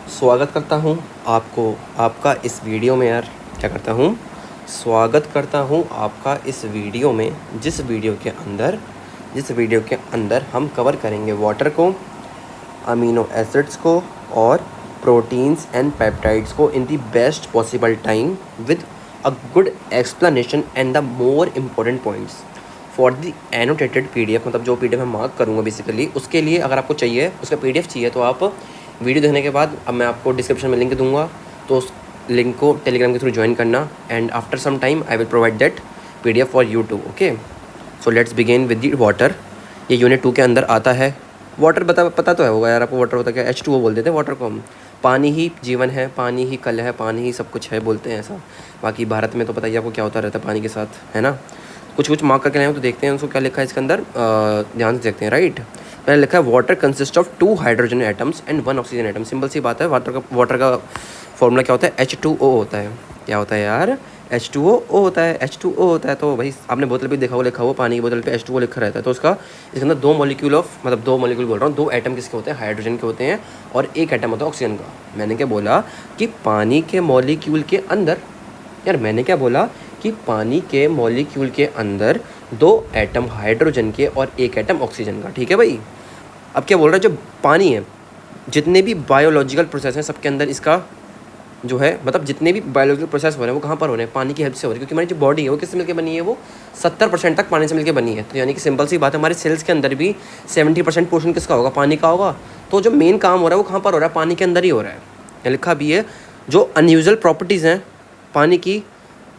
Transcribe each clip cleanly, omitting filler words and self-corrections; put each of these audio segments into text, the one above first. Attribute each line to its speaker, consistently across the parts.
Speaker 1: स्वागत करता हूँ आपको आपका इस वीडियो में यार। क्या करता हूँ? स्वागत करता हूँ आपका इस वीडियो में, जिस वीडियो के अंदर हम कवर करेंगे वाटर को, अमीनो एसिड्स को और प्रोटीन्स एंड पेप्टाइड्स को in the best possible time with a good explanation and the more important points for the annotated PDF। मतलब जो PDF मैं मार्क करूँगा बेसिकली, उसके लिए अगर आपको चाहिए, उसका PDF चाहिए तो आप वीडियो देखने के बाद अब मैं आपको डिस्क्रिप्शन में लिंक दूंगा, तो उस लिंक को टेलीग्राम के थ्रू ज्वाइन करना and after some time I will provide that PDF for you too. Okay, so let's begin with the water. ये यूनिट 2 के अंदर आता है। वाटर पता तो है होगा यार आपको, वाटर होता क्या? H2O बोल देते हैं वाटर को हम। पानी ही जीवन है, पानी ही कल है, पानी ही सब कुछ है बोलते हैं ऐसा। बाकी भारत में तो पता ही आपको क्या होता रहता है पानी के साथ, है ना। कुछ मार्क करके लाए तो देखते हैं उसको क्या लिखा है इसके अंदर, ध्यान से देखते हैं। राइट, पहले लिखा है water consist of 2 hydrogen atoms and 1 oxygen atom. Simple सी बात है, वाटर का फॉर्मूला क्या होता है? H2O होता है। क्या होता है यार? H2O होता है, H2O होता है। तो भाई आपने बोतल भी देखा हुआ, लिखा हुआ पानी की बोतल पे H2O लिखा रहता है। तो उसका इसके अंदर 2 मॉलिक्यूल बोल रहा हूँ, 2 एटम किसके होते हैं? हाइड्रोजन के होते हैं, और 1 एटम होता है ऑक्सीजन का। मैंने क्या बोला कि पानी के मॉलिक्यूल के अंदर, यार मैंने क्या बोला कि पानी के मॉलिक्यूल के अंदर 2 एटम हाइड्रोजन के और 1 एटम ऑक्सीजन का। ठीक है भाई। अब क्या बोल रहा है, जो पानी है, जितने भी बायोलॉजिकल प्रोसेस हैं सबके अंदर इसका जो है, मतलब जितने भी बायोलॉजिकल प्रोसेस हो रहे हैं वो कहाँ पर हो रहे हैं? पानी की हेल्प से हो रहे हैं। क्योंकि हमारी जो बॉडी है वो किससे मिलकर बनी है? वो 70% तक पानी से मिलकर बनी है। तो यानी कि सिंपल सी बात है, हमारे सेल्स के अंदर भी 70% पोर्शन किसका होगा? पानी का होगा। तो जो मेन काम हो रहा है वो कहाँ पर हो रहा है? पानी के अंदर ही हो रहा है। यहाँ लिखा भी है, जो अनयूजुअल प्रॉपर्टीज़ हैं पानी की,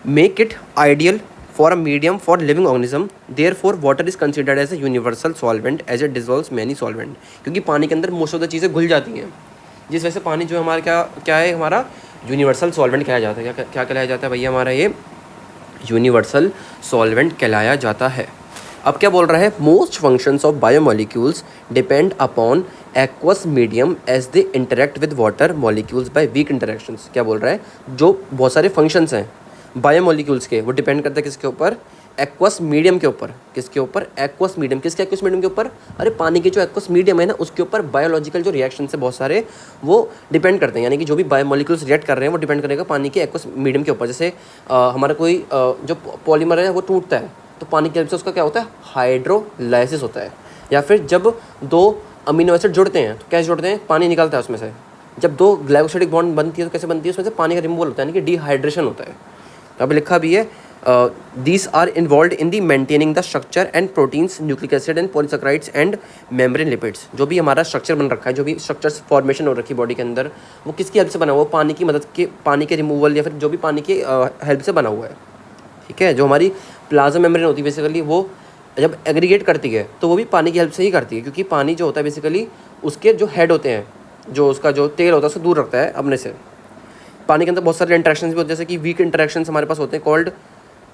Speaker 1: make it ideal for a medium for living organism, therefore water is considered as a universal solvent as it dissolves many solvent। क्योंकि पानी के अंदर मोस्ट ऑफ द चीज़ें घुल जाती हैं, जिस वजह से पानी जो हमारा क्या है, हमारा यूनिवर्सल सॉल्वेंट कहलाया जाता है। क्या कहलाया जाता है भैया? हमारा ये यूनिवर्सल सॉल्वेंट कहलाया जाता है। अब क्या बोल रहा है? Most functions of biomolecules depend upon aqueous medium as they interact with water molecules by weak interactions. क्या बोल रहा है? जो बहुत सारे फंक्शंस हैं बायोमोलिक्यूल्स के, वो डिपेंड करता है किसके ऊपर? एक्वस मीडियम के ऊपर। किसके ऊपर? Aqueous medium. किसके एक्वस मीडियम के ऊपर? अरे पानी के जो एक्वस मीडियम है ना, उसके ऊपर बायोलॉजिकल जो रिएक्शन है बहुत सारे, वो डिपेंड करते हैं। यानी कि जो भी बायोमोलिक्यूल्स रिएक्ट कर रहे हैं वो डिपेंड करेगा पानी के एक्वस मीडियम के ऊपर। जैसे हमारा कोई जो पॉलीमर है वो टूटता है, तो पानी की हेल्प से उसका क्या होता है? हाइड्रोलाइसिस होता है। या फिर जब 2 अमीनो एसिड जुड़ते हैं तो कैसे जुड़ते हैं? पानी निकलता है उसमें से। जब 2 ग्लाइकोसिडिक बॉन्ड बनती है तो कैसे बनती है? उसमें से पानी का रिमूवल होता है, यानी कि डिहाइड्रेशन होता है। अब लिखा भी है, these are involve in the maintaining the structure and proteins, nucleic acid and polysaccharides and membrane lipids. जो भी हमारा स्ट्रक्चर बन रखा है, जो भी स्ट्रक्चर्स फॉर्मेशन हो रखी है बॉडी के अंदर, वो किसकी हेल्प से बना हुआ? पानी की मदद के, पानी के रिमूवल या फिर जो भी पानी की हेल्प से बना हुआ है। ठीक है। जो हमारी प्लाज्मा मेम्ब्रेन होती है बेसिकली, वो जब एग्रीगेट करती है तो वो भी पानी की हेल्प से ही करती है। क्योंकि पानी जो होता है बेसिकली, उसके जो हेड होते हैं, जो उसका जो तेल होता है उसको दूर रखता है अपने से। पानी के अंदर बहुत सारे इंटरेक्शंस भी होते हैं, जैसे कि वीक इंटरेक्शंस हमारे पास होते हैं कॉल्ड,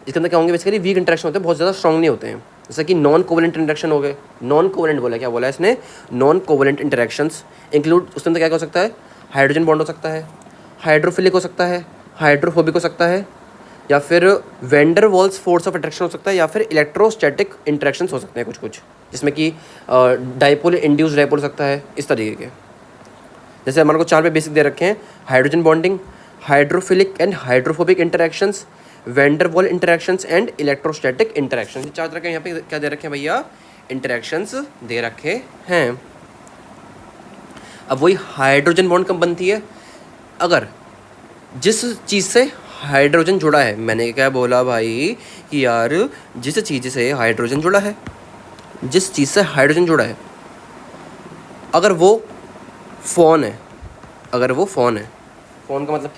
Speaker 1: इसके अंदर क्या होंगे बेसिकली? वीक इंटरेक्शन होते हैं, बहुत ज़्यादा स्ट्रॉन्ग नहीं होते हैं। जैसे कि नॉन कोवेलेंट इंटरेक्शन हो गए। नॉन कोवेलेंट बोला, क्या बोला इसने? नॉन कोवेलेंट इंटरेक्शंस इंक्लूड, उसके अंदर क्या हो सकता है? हाइड्रोजन बॉन्ड हो सकता है, हाइड्रोफिलिक हो सकता है, हाइड्रोफोबिक हो सकता है, या फिर vendor walls force of attraction हो सकता है, या फिर इलेक्ट्रोस्टैटिक इंटरेक्शंस हो सकते हैं कुछ, जिसमें कि डाइपोल इंड्यूस्ड डाइपोल हो सकता है, इस तरीके के। जैसे हमारे को 4 पे बेसिक दे रखे हैं: hydrogen bonding, hydrophilic and hydrophobic interactions, vendor wall interactions and electrostatic interactions. 4 तरह के यहाँ पे क्या दे रखे हैं भैया? इंटरेक्शंस दे रखे हैं। अब वही हाइड्रोजन बॉन्ड कब बनती है? अगर जिस चीज़ से हाइड्रोजन जुड़ा है, मैंने क्या बोला भाई कि यार जिस चीज़ से हाइड्रोजन जुड़ा है, जिस चीज़ से हाइड्रोजन जुड़ा है, अगर वो फोन है, फोन का मतलब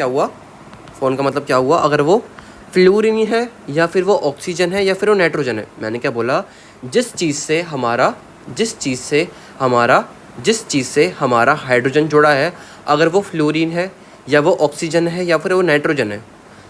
Speaker 1: क्या हुआ? अगर वो फ्लोरीन है, या फिर वो ऑक्सीजन है, या फिर वो नाइट्रोजन है। मैंने क्या बोला? जिस चीज़ से हमारा हाइड्रोजन जुड़ा है, अगर वो फ्लोरीन है, या वो ऑक्सीजन है, या फिर वो नाइट्रोजन है,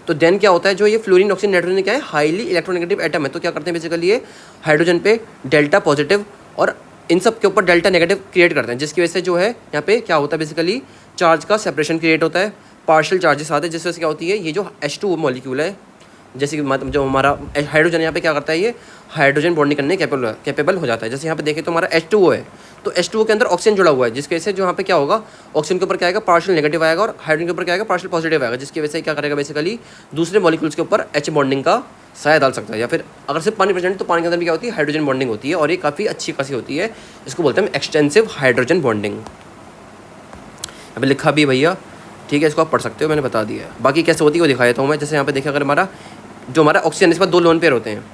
Speaker 1: तो देन क्या होता है? जो ये फ्लोरीन, ऑक्सीजन, नाइट्रोजन क्या है? हाईली इलेक्ट्रोनेगेटिव एटम है। तो क्या करते हैं बेसिकली? ये हाइड्रोजन पे डेल्टा पॉजिटिव और इन सब के ऊपर डेल्टा नेगेटिव क्रिएट करते हैं, जिसकी वजह से जो है यहाँ पे क्या होता है बेसिकली? चार्ज का सेपरेशन क्रिएट होता है, पार्शियल चार्जेस आते हैं, जिस वजह से क्या होती है? ये जो H2O मॉलिक्यूल है, जैसे कि मतलब जो हमारा हाइड्रोजन यहाँ पे क्या करता है? ये हाइड्रोजन बॉन्डिंग करने कैपेबल हो जाता है। जैसे यहाँ पे देखें तो हमारा H2O है, तो H2O के अंदर ऑक्सीजन जुड़ा हुआ है, जिसकी वजह से जो यहाँ पे क्या होगा, ऑक्सीजन के ऊपर क्या आएगा, पार्शियल नेगेटिव आएगा, और हाइड्रोजन के ऊपर क्या आएगा, पार्शियल पॉजिटिव आएगा, जिसकी वजह से क्या करेगा बेसिकली दूसरे मॉलिक्यूल्स के ऊपर H बॉन्डिंग का साया डाल सकता है। या फिर अगर सिर्फ पानी प्रेजेंट तो पानी के अंदर भी क्या होती है, हाइड्रोजन बॉन्डिंग होती है, और ये काफ़ी अच्छी खासी होती है। इसको बोलते हैं एक्सटेंसिव हाइड्रोजन बॉन्डिंग। अभी लिखा भी भैया, ठीक है, इसको आप पढ़ सकते हो, मैंने बता दिया है। बाकी कैसे होती है वो दिखा देता हूँ मैं। जैसे यहाँ पे देखिए, अगर हमारा ऑक्सीजन, इस पर 2 लोन पेयर होते हैं,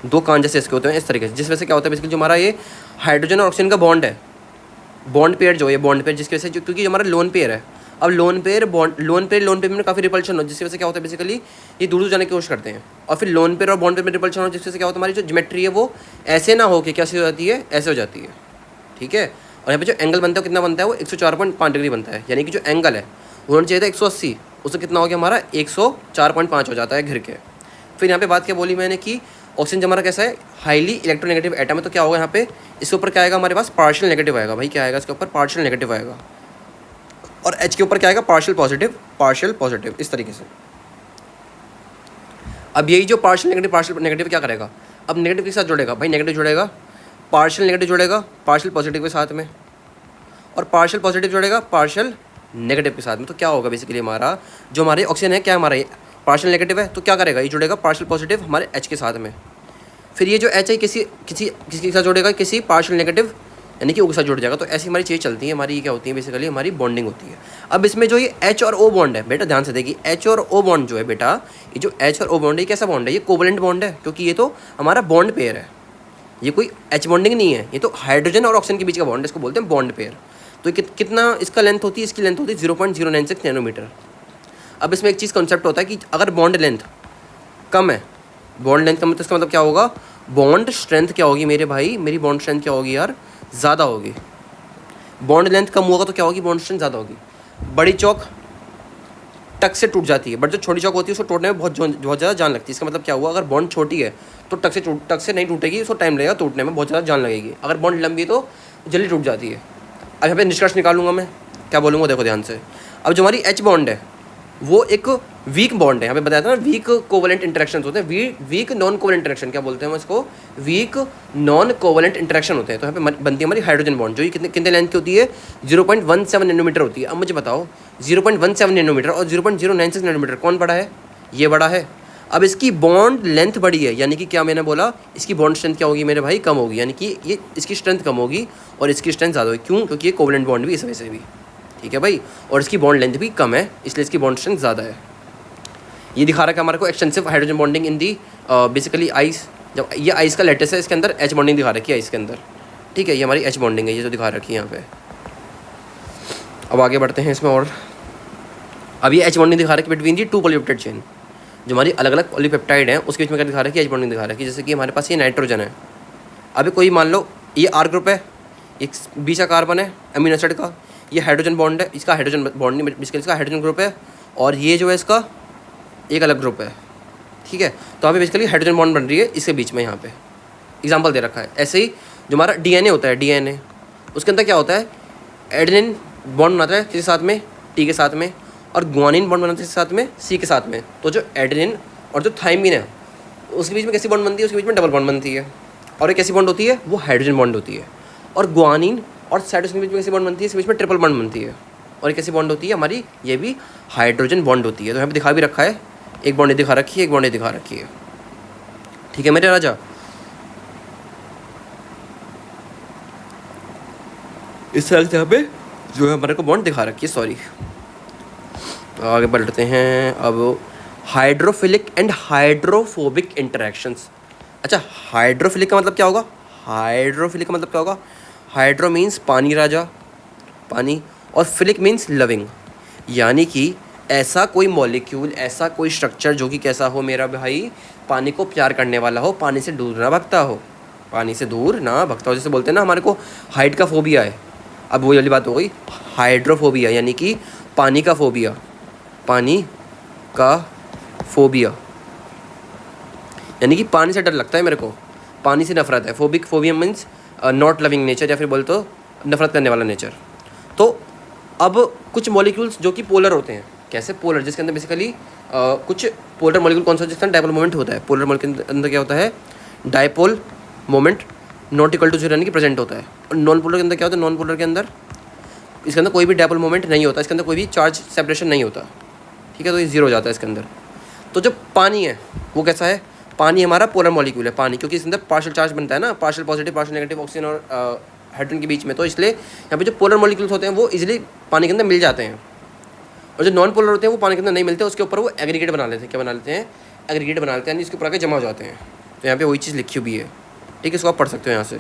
Speaker 1: 2 कान जैसे इसके होते हैं इस तरीके से, जिस वजह से क्या होता है बेसिकली जो हमारा ये हाइड्रोजन और ऑक्सीजन का बॉन्ड है, बॉन्ड पेयर जो है बॉन्ड पेयर, जिसकी वजह से क्योंकि हमारा लोन पेयर है, अब लोन पेयर में काफ़ी रिपल्शन हो, जिसकी वजह से क्या होता है बेसिकली ये दूर जाने की कोशिश करते हैं, और फिर लोन पेयर और बॉन्ड पेयर में रिपल्शन हो, जिसकी वजह से क्या होता है हमारी जो ज्योमेट्री है वो ऐसे ना हो कि कैसे हो जाती है, ऐसे हो जाती है, ठीक है। और यहाँ पे जो एंगल बनता है वो कितना बनता है, वो 104.5 डिग्री बनता है, यानी कि जो एंगल है वो होना चाहिए था 180, उससे कितना हो गया हमारा 104.5 हो जाता है घिर के। फिर यहाँ पे बात क्या बोली मैंने कि ऑक्सीजन हमारा कैसा है, हाईली इलेक्ट्रोनेगेटिव एटम है, तो क्या होगा यहाँ पे इसके ऊपर क्या आएगा हमारे पास, पार्शियल नेगेटिव आएगा। भाई क्या आएगा इसके ऊपर, पार्शियल नेगेटिव आएगा, और H के ऊपर क्या आएगा, पार्शियल पॉजिटिव, इस तरीके से। अब यही जो पार्शियल नेगेटिव क्या करेगा, अब नेगेटिव के साथ जुड़ेगा, भाई नेगेटिव जुड़ेगा, पार्शियल नेगेटिव जुड़ेगा पार्शियल पॉजिटिव के साथ में, और पार्शियल पॉजिटिव जुड़ेगा पार्शियल नेगेटिव के साथ में। तो क्या होगा बेसिकली हमारा जो हमारे ऑक्सीजन है, क्या हमारा ये पार्शियल नेगेटिव है, तो क्या करेगा ये जुड़ेगा पार्शियल पॉजिटिव हमारे H के साथ में। फिर ये जो H है किसी के साथ जुड़ेगा, किसी पार्शियल नेगेटिव यानी कि O के साथ जुड़ जाएगा। तो ऐसी हमारी चीज़ चलती है, हमारी ये क्या होती है बेसिकली हमारी बॉन्डिंग होती है। अब इसमें जो ये H और O बॉन्ड है बेटा, ध्यान से देखिए, H और O बॉन्ड जो है बेटा, ये जो H और O बॉन्ड है कैसा बॉन्ड है, ये कोवलेंट बॉन्ड है, क्योंकि ये तो हमारा बॉन्ड पेयर है, ये कोई H बॉन्डिंग नहीं है, ये तो हाइड्रोजन और ऑक्सीजन के बीच का बॉन्ड है, इसको बोलते हैं बॉन्ड पेयर। तो कितना इसका लेंथ होती है, इसकी लेंथ होती है 0.096 नैनोमीटर। अब इसमें एक चीज़ कॉन्सेप्ट होता है कि अगर बॉन्ड लेंथ कम है, बॉन्ड लेंथ कम है, तो इसका मतलब क्या होगा, बॉन्ड स्ट्रेंथ क्या होगी मेरे भाई, मेरी बॉन्ड स्ट्रेंथ क्या होगी यार, ज़्यादा होगी। बॉन्ड लेंथ कम होगा तो क्या होगी, बॉन्ड स्ट्रेंथ ज़्यादा होगी। बड़ी चौक टक से टूट जाती है, बट जो छोटी चौक होती है उसको टूटने में बहुत ज़्यादा जान लगती है। इसका मतलब क्या हुआ, अगर बॉन्ड छोटी है तो टक से नहीं टूटेगी, उसको टाइम लगेगा टूटने में, बहुत ज़्यादा जान लगेगी। अगर बॉन्ड लंबी है तो जल्दी टूट जाती है। अब यहाँ पे निष्कर्ष निकालूंगा मैं, क्या बोलूँगा देखो ध्यान से। अब जो हमारी H बॉन्ड है वो एक वीक बॉन्ड है, यहाँ पे बताया था ना, वीक कोवलेंट इंटरेक्शन होते हैं, वीक नॉन कोवलेंट इंटरेक्शन क्या बोलते हैं हम इसको, वीक नॉन कोवलेंट इंटरेक्शन होते हैं। तो यहाँ पे बनती है हमारी हाइड्रोजन बॉन्ड, जो ये कितने लेंथ की होती है, 0.17 नैनोमीटर होती है। अब मुझे बताओ 0.17 नैनोमीटर और 0.096 नैनोमीटर कौन बड़ा है, ये बड़ा है। अब इसकी बॉन्ड लेंथ बड़ी है, यानी कि क्या मैंने बोला, इसकी बॉन्ड स्ट्रेंथ क्या होगी मेरे भाई, कम होगी, यानी कि ये इसकी स्ट्रेंथ कम होगी और इसकी स्ट्रेंथ ज़्यादा होगी। क्यों, क्योंकि ये कोवलेंट बॉन्ड भी इस वजह से भी, ठीक है भाई, और इसकी बॉन्ड लेंथ भी कम है, इसलिए इसकी बॉन्ड स्ट्रेंथ ज़्यादा है। ये दिखा रहा है हमारे को extensive hydrogen bonding in the basically ice. जब ये आइस का लेटेस्ट है, इसके अंदर H बॉन्डिंग दिखा रखी है आइस के अंदर, ठीक है, ये हमारी H बॉन्डिंग है, ये जो दिखा रखी है यहाँ पे। अब आगे बढ़ते हैं इसमें, और अब ये H बॉन्डिंग दिखा रखी है बिटवीन दी 2 पॉलीपेप्टाइड चेन, जो हमारी अलग अलग पॉलीपेप्टाइड हैं उसके बीच में क्या दिखा रखी है, H बॉन्डिंग दिखा रखी है। जैसे कि हमारे पास ये नाइट्रोजन है, अभी कोई मान लो ये R ग्रुप है, एक बीच का कार्बन है अमीनो एसिड का, ये हाइड्रोजन बॉन्ड है, इसका हाइड्रोजन बॉन्ड नहीं, बेसिकली इसका हाइड्रोजन ग्रुप है, और ये जो है इसका एक अलग ग्रुप है, ठीक है। तो यहाँ पे बेसिकली हाइड्रोजन बॉन्ड बन रही है इसके बीच में, यहाँ पे एग्जांपल दे रखा है। ऐसे ही जो हमारा DNA होता है, DNA उसके अंदर क्या होता है, एडेनिन बॉन्ड बनाता है किसी साथ में T के साथ में, और ग्वानिन बॉन्ड बनाता है किसी साथ में C के साथ में। तो जो एडेनिन और जो थाइमिन है उसके बीच में कैसी बॉन्ड बनती है, उसके बीच में डबल बॉन्ड बनती है, और एक कैसी बॉन्ड होती है, वो हाइड्रोजन बॉन्ड होती है। और ग्वानिन और साइटोसिन के बीच में कैसी बॉन्ड बनती है, इसके बीच में ट्रिपल बॉन्ड बनती है, और एक कैसी बॉन्ड होती है हमारी, ये भी हाइड्रोजन बॉन्ड होती है। तो यहाँ पे दिखा भी रखा है, एक बॉन्ड दिखा रखी है, एक बॉन्ड दिखा रखी है, ठीक है मेरे राजा। इस तरह से यहाँ पे जो है हमारे को बॉन्ड दिखा रखी है, सॉरी। तो आगे बढ़ते हैं अब, हाइड्रोफिलिक एंड हाइड्रोफोबिक इंटरेक्शंस। अच्छा, हाइड्रोफिलिक का मतलब क्या होगा, हाइड्रोफिलिक का मतलब क्या होगा, हाइड्रो मीन्स पानी राजा, पानी, और फिलिक मीन्स लविंग, यानी कि ऐसा कोई मॉलिक्यूल, ऐसा कोई स्ट्रक्चर जो कि कैसा हो मेरा भाई, पानी को प्यार करने वाला हो, पानी से दूर ना भगता हो, पानी से दूर ना भगता हो। जैसे बोलते हैं ना हमारे को हाइट का फोबिया है, अब वही वाली बात हो गई, हाइड्रोफोबिया यानी कि पानी का फोबिया, पानी का फोबिया यानी कि पानी से डर लगता है मेरे को, पानी से नफरत है। Phobia means not loving nature, या फिर बोल तो नफरत करने वाला नेचर। तो अब कुछ मॉलिक्यूल्स जो कि पोलर होते हैं, कैसे पोलर, जिसके अंदर बेसिकली कुछ पोलर मॉलिक्यूल कौन सा, जिसका डायपोल मोमेंट होता है। पोलर मॉलिक्यूल के अंदर क्या होता है, dipole moment not equal to zero यानी कि प्रेजेंट होता है। और नॉन पोलर के अंदर क्या होता है, नॉन पोलर के अंदर इसके अंदर कोई भी डायपोल मोमेंट नहीं होता, इसके अंदर कोई भी चार्ज सेपरेशन नहीं होता, ठीक है, तो ये जीरो हो जाता है इसके अंदर। तो जो पानी है वो कैसा है, पानी हमारा पोलर मॉलिक्यूल है पानी, क्योंकि इसके अंदर पार्शियल चार्ज बनता है ना, partial positive partial negative oxygen और हाइड्रोजन के बीच में, तो इसलिए यहाँ पे जो पोलर मॉलिक्यूल्स होते हैं वो इजीली पानी के अंदर मिल जाते हैं। और जो नॉन पोलर होते हैं वो पानी के अंदर नहीं मिलते, उसके ऊपर वो एग्रीगेट बना लेते हैं। क्या बना लेते हैं, एग्रीगेट बना लेते हैं, यानी इसके ऊपर आके जमा हो जाते हैं। तो यहाँ पे वही चीज़ लिखी हुई है, ठीक है, इसको आप पढ़ सकते हो यहाँ से।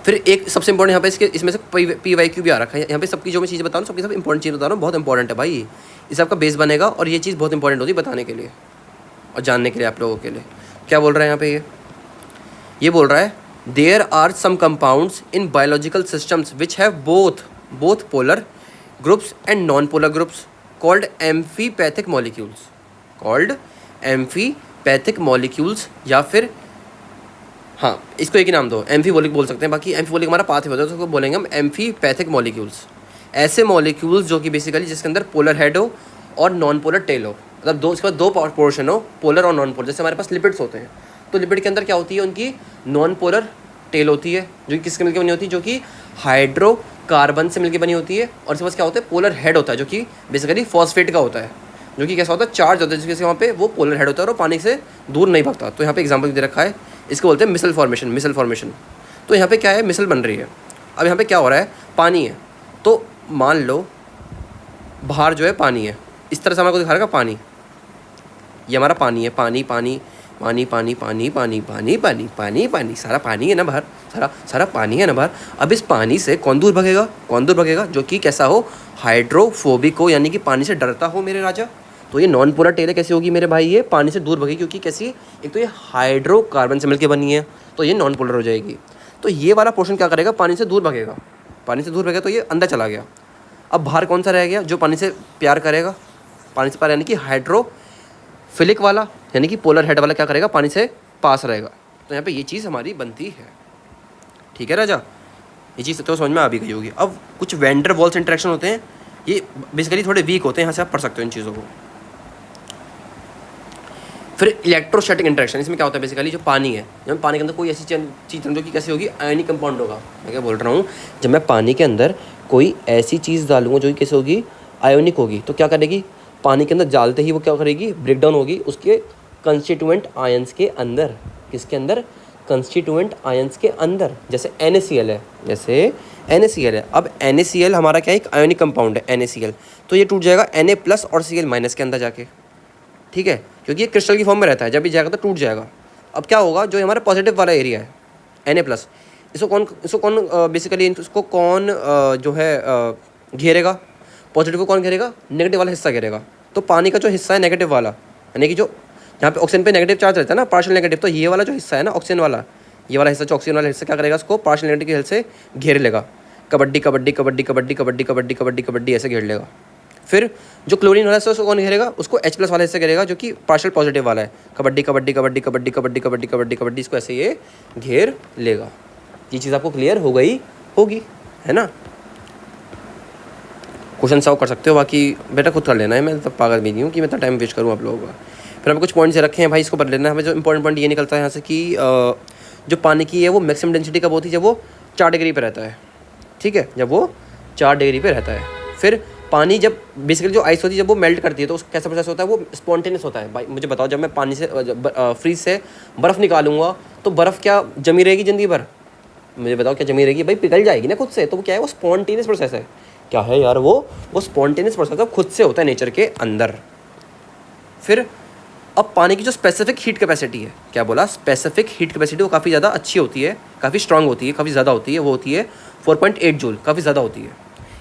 Speaker 1: फिर एक सबसे इंपॉर्टेंट यहाँ पे इसमें से PYQ भी आ रखा है। यहाँ पे सबकी जो मैं चीज़ें बता रहा हूँ सबकी सब इंपॉर्टेंट चीज़ बता रहा हूँ, बहुत इंपॉर्टेंट है भाई, इससे आपका बेस बनेगा और ये चीज़ बहुत इंपॉर्टेंट होती है बताने के लिए और जानने के लिए आप लोगों के लिए। क्या बोल रहा है यहाँ पे, ये बोल रहा है there are some compounds in biological systems which have both polar groups and non polar groups called amphipathic molecules या फिर हाँ इसको एक ही नाम दो, एम्फीबोलिक बोल सकते हैं, बाकी एम्फीबोलिक हमारा पाथ होता है तो उसको बोलेंगे हम एम्फीपैथिक मॉलिक्यूल्स। ऐसे मॉलिक्यूल्स जो कि बेसिकली जिसके अंदर पोलर हेड हो और नॉन पोलर टेल हो, मतलब दो इसके बाद दो पोर्शन हो, पोलर और नॉन पोलर। जैसे हमारे पास लिपिड्स होते हैं तो लिपिड के अंदर क्या होती है, उनकी नॉन पोलर टेल होती है जो कि किसके मिलकर बनी होती है, जो कि हाइड्रोकार्बन से मिलकर बनी होती है। और इसके पास क्या होता है, पोलर हेड होता है जो कि बेसिकली फॉस्फेट का होता है, जो कि कैसा होता है, चार्ज होता है, जिसके वहाँ पे वो पोलर हेड होता है और पानी से दूर नहीं भागता। तो यहाँ पे एग्जांपल दे रखा है, इसको बोलते हैं मिसल फॉर्मेशन। तो यहाँ पे क्या है, मिसल बन रही है। अब यहाँ पे क्या हो रहा है, पानी है, तो मान लो बाहर जो है पानी है, इस तरह से हमारे को दिखा रहेगा पानी, ये हमारा पानी है, पानी पानी पानी पानी पानी पानी पानी पानी पानी पानी सारा पानी है ना बाहर, सारा पानी है ना बाहर। अब इस पानी से कौन दूर भगेगा, जो कि कैसा हो, हाइड्रोफोबिक हो, यानी कि पानी से डरता हो मेरे राजा। तो ये नॉन पोलर टेल कैसे होगी मेरे भाई, ये पानी से दूर भगेगी, क्योंकि कैसी, एक तो ये हाइड्रोकार्बन से मिलकर बनी है, तो ये नॉन पोलर हो जाएगी। तो ये वाला पोर्शन क्या करेगा, पानी से दूर भगेगा, तो ये अंदर चला गया। अब बाहर कौन सा रह गया, जो पानी से प्यार करेगा, पानी से प्यार यानी कि हाइड्रोफिलिक वाला, यानी कि पोलर हेड वाला क्या करेगा, पानी से पास रहेगा। तो यहाँ पे ये चीज़ हमारी बनती है, ठीक है राजा, ये चीज़ तो समझ में आ भी गई होगी। अब कुछ वैंडर वॉल्स इंटरेक्शन होते हैं, ये बेसिकली थोड़े वीक होते हैं, यहाँ से आप पढ़ सकते हो इन चीज़ों को। फिर इलेक्ट्रोस्टैटिक इंटरेक्शन, इसमें क्या होता है, बेसिकली जो पानी है, जब पानी के अंदर कोई ऐसी चीज़ जो कि कैसी होगी, आयनिक कंपाउंड होगा। मैं क्या बोल रहा हूँ, जब मैं पानी के अंदर कोई ऐसी चीज़ डालूंगा जो कि कैसे होगी, आयोनिक होगी, तो क्या करेगी, पानी के अंदर डालते ही वो क्या करेगी, ब्रेक डाउन होगी उसके कंस्टिट्यूएंट आयंस के अंदर। किसके अंदर, कंस्टिट्यूएंट आयंस के अंदर। जैसे NaCl है, अब NaCl हमारा क्या है, एक आयोनिक कंपाउंड है NaCl, तो ये टूट जाएगा Na+ और Cl- के अंदर जाके, ठीक है, क्योंकि ये क्रिस्टल की फॉर्म में रहता है, जब भी जाएगा तो टूट जाएगा। अब क्या होगा, जो हमारा पॉजिटिव वाला एरिया है Na+, इसको कौन बेसिकली इसको कौन जो है घेरेगा, पॉजिटिव को कौन घेरेगा, नेगेटिव वाला हिस्सा घेरेगा। तो पानी का जो हिस्सा है नेगेटिव वाला, यानी कि जो यहाँ पे ऑक्सीजन पे नेगेटिव चार्ज रहता है ना, पार्शियल नेगेटिव, तो ये वाला जो हिस्सा है ना ऑक्सीजन वाला, ये वाला हिस्सा जो ऑक्सीजन वाला हिस्सा क्या करेगा, उसको पार्शियल नेगेटिव के हेल्प से घेर लेगा, कबड्डी ऐसे घेर लेगा। फिर जो क्लोरीन वाला है उसको कौन घेरेगा, उसको H+ वाला हिस्सा घेरेगा जो कि पार्शियल पॉजिटिव वाला है, कबड्डी, इसको ऐसे ये घेर लेगा। ये चीज़ आपको क्लियर हो गई होगी, है ना। क्वेश्चन सॉल्व कर सकते हो, बाकी बेटा खुद कर लेना है, मैं तब पागल भी नहीं हूँ कि मैं इतना टाइम वेस्ट करूँ आप लोगों का। फिर हमें कुछ पॉइंट्स रखे हैं भाई, इसको पढ़ लेना है। हमें जो इंपॉर्टेंट पॉइंट ये निकलता है यहाँ से कि जो पानी की है वो मैक्सिमम डेंसिटी कब होती है, जब वो 4 डिग्री पे रहता है, ठीक है, जब वो 4 डिग्री पे रहता है। फिर पानी जब बेसिकली जो आइस होती है जब वो मेल्ट करती है तो उसका कैसा प्रोसेस होता है, वो स्पॉन्टेनियस होता है। भाई मुझे बताओ, जब मैं पानी से फ्रीज से बर्फ़ निकालूंगा तो बर्फ़ क्या जमी रहेगी ज़िंदगी भर, मुझे बताओ क्या जमी रहेगी, भाई पिघल जाएगी ना खुद से। तो वो क्या है, वो स्पॉन्टेनियस प्रोसेस है। क्या है यार, वो स्पॉन्टेनियस प्रोसेस है, खुद से होता है नेचर के अंदर। फिर अब पानी की जो स्पेसिफिक हीट कैपेसिटी है, क्या बोला, स्पेसिफिक हीट कैपेसिटी, वो काफ़ी ज़्यादा अच्छी होती है, काफ़ी स्ट्रांग होती है, काफ़ी ज़्यादा होती है, वो होती है 4.8 जूल, काफ़ी ज़्यादा होती है।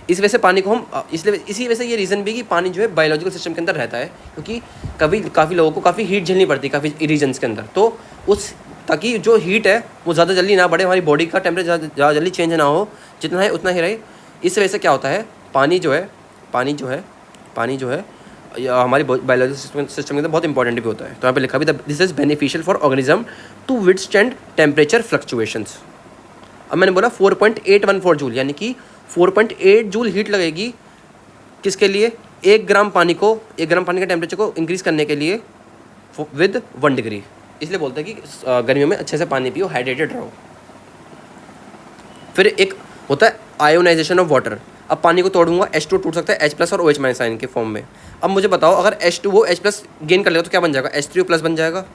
Speaker 1: इस वजह से पानी को हम इसी वजह से ये रीज़न भी कि पानी जो है बायोलॉजिकल सिस्टम के अंदर रहता है, क्योंकि काफ़ी लोगों को काफ़ी हीट झेलनी पड़ती है काफ़ी रीजन्स के अंदर, तो ताकि जो हीट है वो ज़्यादा जल्दी ना बढ़े, हमारी बॉडी का टेम्परेचर ज़्यादा जल्दी चेंज ना हो, जितना है उतना ही रहे। इस वजह से क्या होता है, पानी जो है हमारी बायोलॉजिकल सिस्टम के अंदर बहुत इंपॉर्टेंट भी होता है। तो यहाँ पे लिखा भी था, this is beneficial for organism to withstand temperature fluctuations. अब मैंने बोला 4.814 जूल, यानी कि 4.8 जूल हीट लगेगी किसके लिए, 1 ग्राम पानी का टेम्परेचर को इंक्रीज़ करने के लिए विद 1 डिग्री। इसलिए बोलते हैं कि गर्मियों में अच्छे से पानी पियो, हाइड्रेटेड रहो। फिर एक होता है आयोनाइजेशन ऑफ वाटर। अब पानी को तोड़ूंगा, H2 टूट सकता है H+ और OH- आयन के फॉर्म में। अब मुझे बताओ, अगर H2 वो H+ गेन कर लेगा तो क्या बन जाएगा, H3O+ बन जाएगा।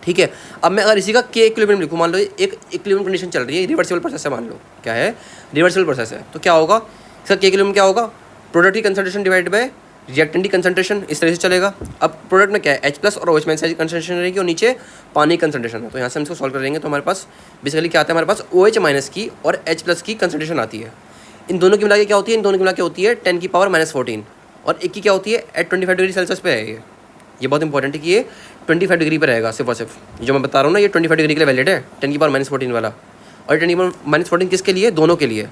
Speaker 1: ठीक है, अब मैं अगर इसी का K इक्विलिब्रियम लिखूँ, मान लो एक इक्विलिब्रियम कंडीशन चल रही है, रिवर्सिबल प्रोसेस है, मान लो क्या है, रिवर्सिबल प्रोसेस है, तो क्या होगा इसका K इक्विलिब्रियम क्या होगा, प्रोडक्ट की कंसंट्रेशन डिवाइड बाय रिएक्टेंट की कंसंट्रेशन, इस तरह से चलेगा। अब प्रोडक्ट में क्या है, H+ और OH- की कंसंट्रेशन रहेगी और नीचे पानी कंसंट्रेशन है। तो यहाँ से हम इसको सॉल्व करेंगे तो हमारे पास बेसिकली क्या आता है, हमारे पास OH- की और H+ की कंसंट्रेशन आती है। इन दोनों की मिला के क्या होती है, इन दोनों की मिला के होती है 10⁻⁻14 और एक की क्या होती है एट 25 डिग्री सेल्सियस पे है। ये बहुत इंपॉर्टेंट है कि ये 25 डिग्री पर रहेगा सिर्फ और सिर्फ। जो मैं बता रहा हूँ ना, ये 25 डिग्री के लिए वैलिड है, 10⁻⁻14 वाला। और 10⁻⁻14 किसके लिए, दोनों के लिए।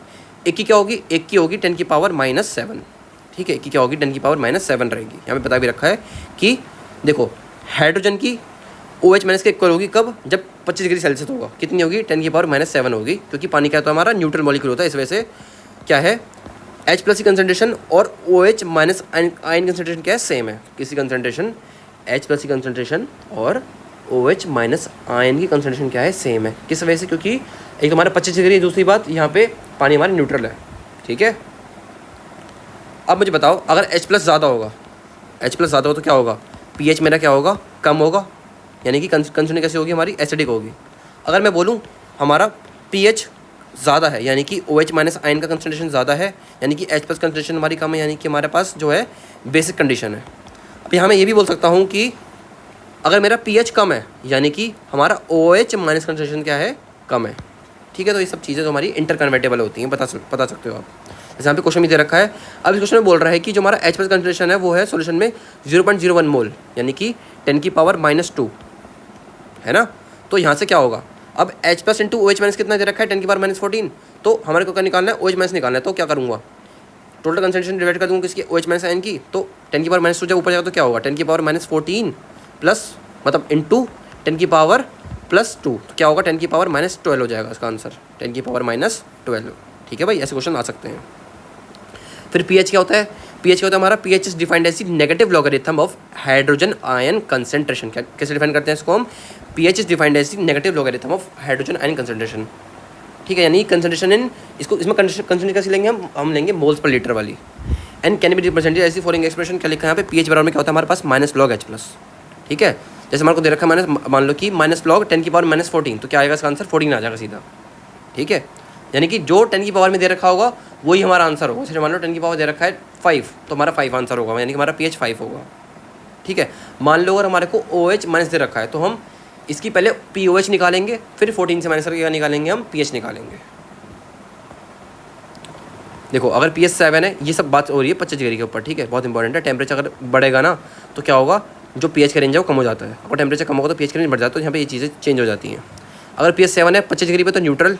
Speaker 1: एक की क्या होगी, एक की होगी 10⁻⁻7। ठीक है, एक की क्या होगी 10⁻⁻7 रहेगी। यहाँ पे बता भी रखा है कि देखो हाइड्रोजन की OH- के इक्वल होगी कब, जब 25 डिग्री सेल्सियस होगा। कितनी होगी, 10⁻⁻7 होगी, क्योंकि पानी क्या होता है हमारा न्यूट्रल मॉलिक्यूल होता है। इस वजह से क्या है, H+ की कंसंट्रेशन और OH- आयन कंसंट्रेशन क्या है, सेम है। किसी कंसंट्रेशन H+ की कंसंट्रेशन और OH- आयन की कंसंट्रेशन क्या है, सेम है। किस वजह से, क्योंकि एक हमारा 25 डिग्री है, दूसरी बात यहाँ पे पानी हमारा न्यूट्रल है। ठीक है, अब मुझे बताओ, अगर H+ ज़्यादा होगा, H+ ज़्यादा हो तो क्या होगा, pH मेरा क्या होगा, कम होगा, यानी कि कंसंट्रेशन कैसी होगी हमारी, एसिडिक होगी। अगर मैं बोलूँ हमारा pH ज़्यादा है, यानी कि OH- आयन का कंसंट्रेशन ज़्यादा है, यानी कि H+ कंसंट्रेशन हमारी कम है, यानी कि हमारे पास जो है बेसिक कंडीशन है। अब यहाँ मैं ये भी बोल सकता हूँ कि अगर मेरा pH कम है, यानी कि हमारा OH- कंसंट्रेशन क्या है, कम है। ठीक है, तो ये सब चीज़ें तो हमारी इंटरकन्वर्टेबल होती हैं, बता सकते हो आप। जैसे यहाँ पे क्वेश्चन में दे रखा है। अब इस क्वेश्चन में बोल रहा है कि जो हमारा H+ कंसंट्रेशन है वो है सॉल्यूशन में 0.01 मोल, यानी कि 10⁻⁻2 है ना। तो यहाँ से क्या होगा, अब H+ इंटू OH- कितना दे रखा है, 10⁻⁻14। तो हमारे को क्या निकालना है, OH- निकालना है। तो क्या करूँगा, टोटल कंसंट्रेशन डिवाइड कर दूँगा किसकी, OH- आयन की। तो 10⁻⁻2 जब ऊपर जाएगा तो क्या होगा, 10⁻⁻14 प्लस मतलब इंटू 10⁻+2, तो क्या होगा 10⁻⁻12 हो जाएगा इसका आंसर, 10⁻⁻12। ठीक है भाई, ऐसे क्वेश्चन आ सकते हैं। फिर pH क्या होता है, pH क्या होता है हमारा, pH is defined as negative logarithm of hydrogen ion concentration. कैसे डिफाइन करते हैं इसको हम, pH is defined as negative logarithm of hydrogen ion concentration. ठीक है, यानी कंसंट्रेशन इन, इसको इसमें कंसंट्रेशन कैसे लेंगे हम लेंगे मोल्स पर लीटर वाली। एंड कैन बी रिप्रेजेंटेड ऐसी फॉलोइंग एक्सप्रेशन, क्या लिखा है यहाँ पे, pH बराबर में क्या होता है हमारे पास -log H+। ठीक है, जैसे हमारे को दे रखा है माइनस, मान लो कि -log 10⁻⁻14, तो क्या आएगा इसका आंसर, 14 आ जाएगा सीधा। ठीक है, यानी कि जो 10 की पावर में दे रखा होगा वही हमारा आंसर होगा। जैसे मान लो 10 की पावर दे रखा है 5, तो हमारा 5 आंसर होगा, यानी कि हमारा pH 5 होगा। ठीक है, मान लो अगर हमारे को OH- दे रखा है तो हम इसकी पहले POH निकालेंगे, फिर 14 से माइनस करके निकालेंगे हम pH निकालेंगे। देखो अगर pH 7 है, ये सब बात हो रही है 25 डिग्री के ऊपर। ठीक है, बहुत इंपॉर्टेंट है। टेम्परेचर अगर बढ़ेगा ना तो क्या होगा, जो pH का रेंज है वो कम हो जाता है। अगर टेम्परेचर कम होगा तो pH का रेंज बढ़ जाता है, तो यहाँ पे ये चीज़ें चेंज हो जाती हैं। अगर pH 7 है 25 डिग्री पे तो न्यूट्रल,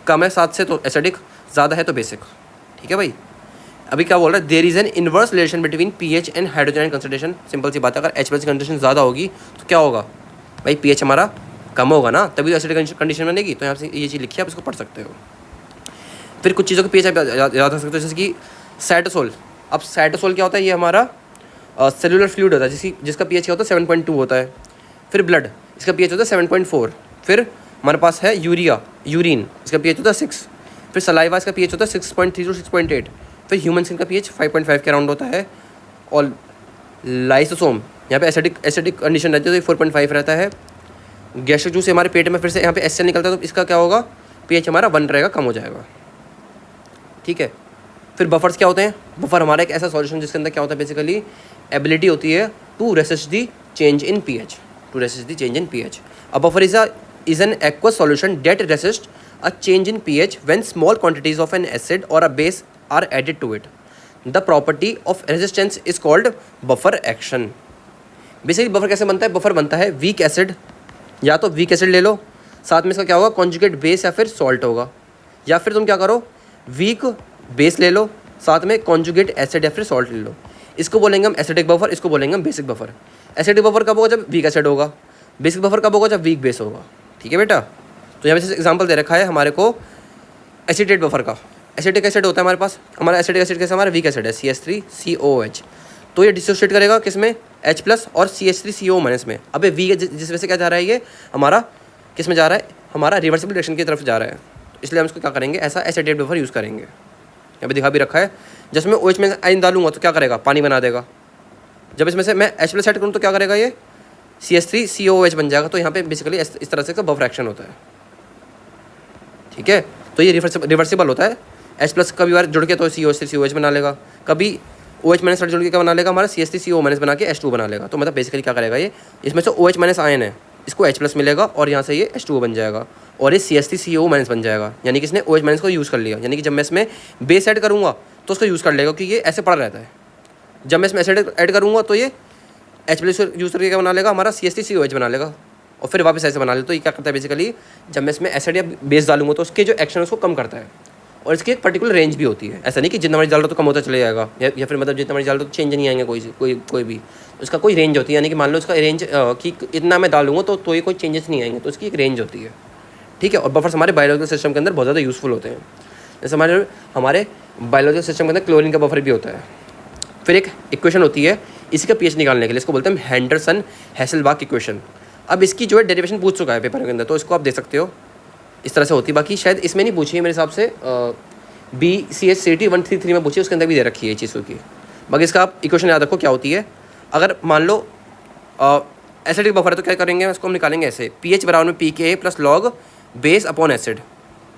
Speaker 1: कम है 7 से तो एसिडिक, ज़्यादा है तो बेसिक। ठीक है भाई, अभी क्या बोल रहा है, there is an inverse relation between pH and hydrogen concentration. Simple सी बात है, अगर H+ कंसंट्रेशन ज़्यादा होगी तो क्या होगा भाई, pH हमारा कम होगा ना, तभी तो एसिडिक कंडीशन बनेगी। तो यहाँ से ये चीज़ लिखी है, आप इसको पढ़ सकते हो। फिर कुछ चीज़ों के pH आप याद रख सकते हो, जैसे कि साइटोसोल। अब साइटोसोल क्या होता है, ये हमारा सेलुलर फ्लूइड होता है जिसका pH क्या होता है 7.2 होता है। फिर ब्लड, इसका pH होता है 7.4। फिर हमारे पास है यूरिन, इसका pH होता है 6। फिर सलाइवा, इसका pH होता है 6.3 to 6.8। फिर ह्यूमन स्किन का pH 5.5 के अराउंड होता है। और लाइसोसोम, यहाँ पे एसिडिक कंडीशन रहती है तो 4.5 रहता है। गैस्ट्रिक जूस हमारे पेट में फिर से यहाँ पे HCl निकलता है, तो इसका क्या होगा, pH हमारा 1 रहेगा, कम हो जाएगा। ठीक है, फिर बफर्स क्या होते हैं, बफर हमारा एक ऐसा सॉल्यूशन जिसके अंदर क्या होता है, बेसिकली एबिलिटी होती है to resist the change in pH, A buffer is an aqueous solution that resists a change in pH when small quantities of an acid or a base are added to it. The property of resistance is called buffer action. Basically buffer कैसे बनता है, buffer बनता है weak acid, या तो weak acid ले लो, साथ में इसका क्या होगा कॉन्जुगेट बेस या फिर सॉल्ट होगा, या फिर तुम क्या करो वीक बेस ले लो, साथ में कॉन्जुगेट एसिड या फिर सॉल्ट ले लो। इसको बोलेंगे हम एसिडिक बफर, इसको बोलेंगे हम बेसिक बफर। एसिडिक बफर कब होगा, जब वीक एसिड होगा। बेसिक बफर कब होगा, जब वीक बेस होगा। ठीक है बेटा, तो यहाँ पे एग्जांपल दे रखा है हमारे को एसिडेट बफर का। एसिडिक एसिड होता है हमारे पास, हमारा एसिडिक एसिड कैसे, हमारा वीक एसिड है CH3COOH, तो ये डिसोसिएट करेगा किस में, H+ और CH3CO- में। अबे V जिस वजह से क्या जा रहा है, ये हमारा किस में जा रहा है, हमारा रिवर्सिबल रिएक्शन की तरफ जा रहा है। तो इसलिए हम इसको क्या करेंगे, ऐसा एसिटेट बफर यूज़ करेंगे। यहाँ पे दिखा भी रखा है, जिसमें OH में आयन डालूंगा तो क्या करेगा, पानी बना देगा। जब इसमें से मैं H+ ऐड करूँ तो क्या करेगा, ये CH3COOH बन जाएगा। तो यहाँ पे बेसिकली इस तरह से का बफर एक्शन होता है, ठीक है। तो ये रिवर्सिबल होता है। H+ कभी बार जुड़ के तो CH3COH बना लेगा, कभी OH- जुड़ के क्या बना लेगा, हमारा CH3CO- बना के H2 बना लेगा। तो मतलब बेसिकली क्या करेगा, ये इसमें से OH- आयन है, इसको H+ मिलेगा और यहाँ से ये H2 बन जाएगा और ये CH3CO- बन जाएगा। यानी कि इसने OH- को यूज़ कर लिया। यानी कि जब मैं इसमें बेस ऐड करूँगा तो उसको यूज़ कर लेगा, क्योंकि ये ऐसे पड़ा रहता है। जब मैं इसमें एसिड ऐड करूँगा तो ये H+ यूज़ करके क्या बना लेगा, हमारा CH3COH बना लेगा और फिर वापस ऐसे बना ले। तो ये क्या करता है बेसिकली, जब मैं इसमें एसिड या बेस डालूंगा तो उसके जो एक्शन है उसको कम करता है। और इसकी एक पर्टिकुलर रेंज भी होती है, ऐसा नहीं कि जितना मर्जी डाल दो तो कम होता चले जाएगा, या फिर मतलब जितना मर्जी डाल दो तो चेंज नहीं आएंगे कोई भी। उसका कोई रेंज होती है, यानी कि मान लो उसका रेंज कि इतना मैं डालूंगा तो ये कोई चेंजेस नहीं आएंगे, तो उसकी एक रेंज होती है, ठीक है। और बफर्स हमारे बायोलॉजिकल सिस्टम के अंदर बहुत ज़्यादा यूज़फुल होते हैं। जैसे हमारे बायोलॉजिकल सिस्टम के अंदर क्लोरीन का बफर भी होता है। फिर एक इक्वेशन होती है इसी का पीएच निकालने के लिए, इसको बोलते हैं हेंडरसन हैसेलबाख इक्वेशन। अब इसकी जो है डेरिवेशन पूछ चुका है पेपर के अंदर, तो इसको आप देख सकते हो, इस तरह से होती है। बाकी शायद इसमें नहीं पूछी है मेरे हिसाब से, BCH-CT 133 में पूछी है, उसके अंदर भी दे रखी है ये चीज़ों की। बाकी इसका आप इक्वेशन याद रखो क्या होती है। अगर मान लो एसिडिक बफर है तो क्या करेंगे, इसको हम निकालेंगे ऐसे, pH बराबर में pKa plus log base upon acid.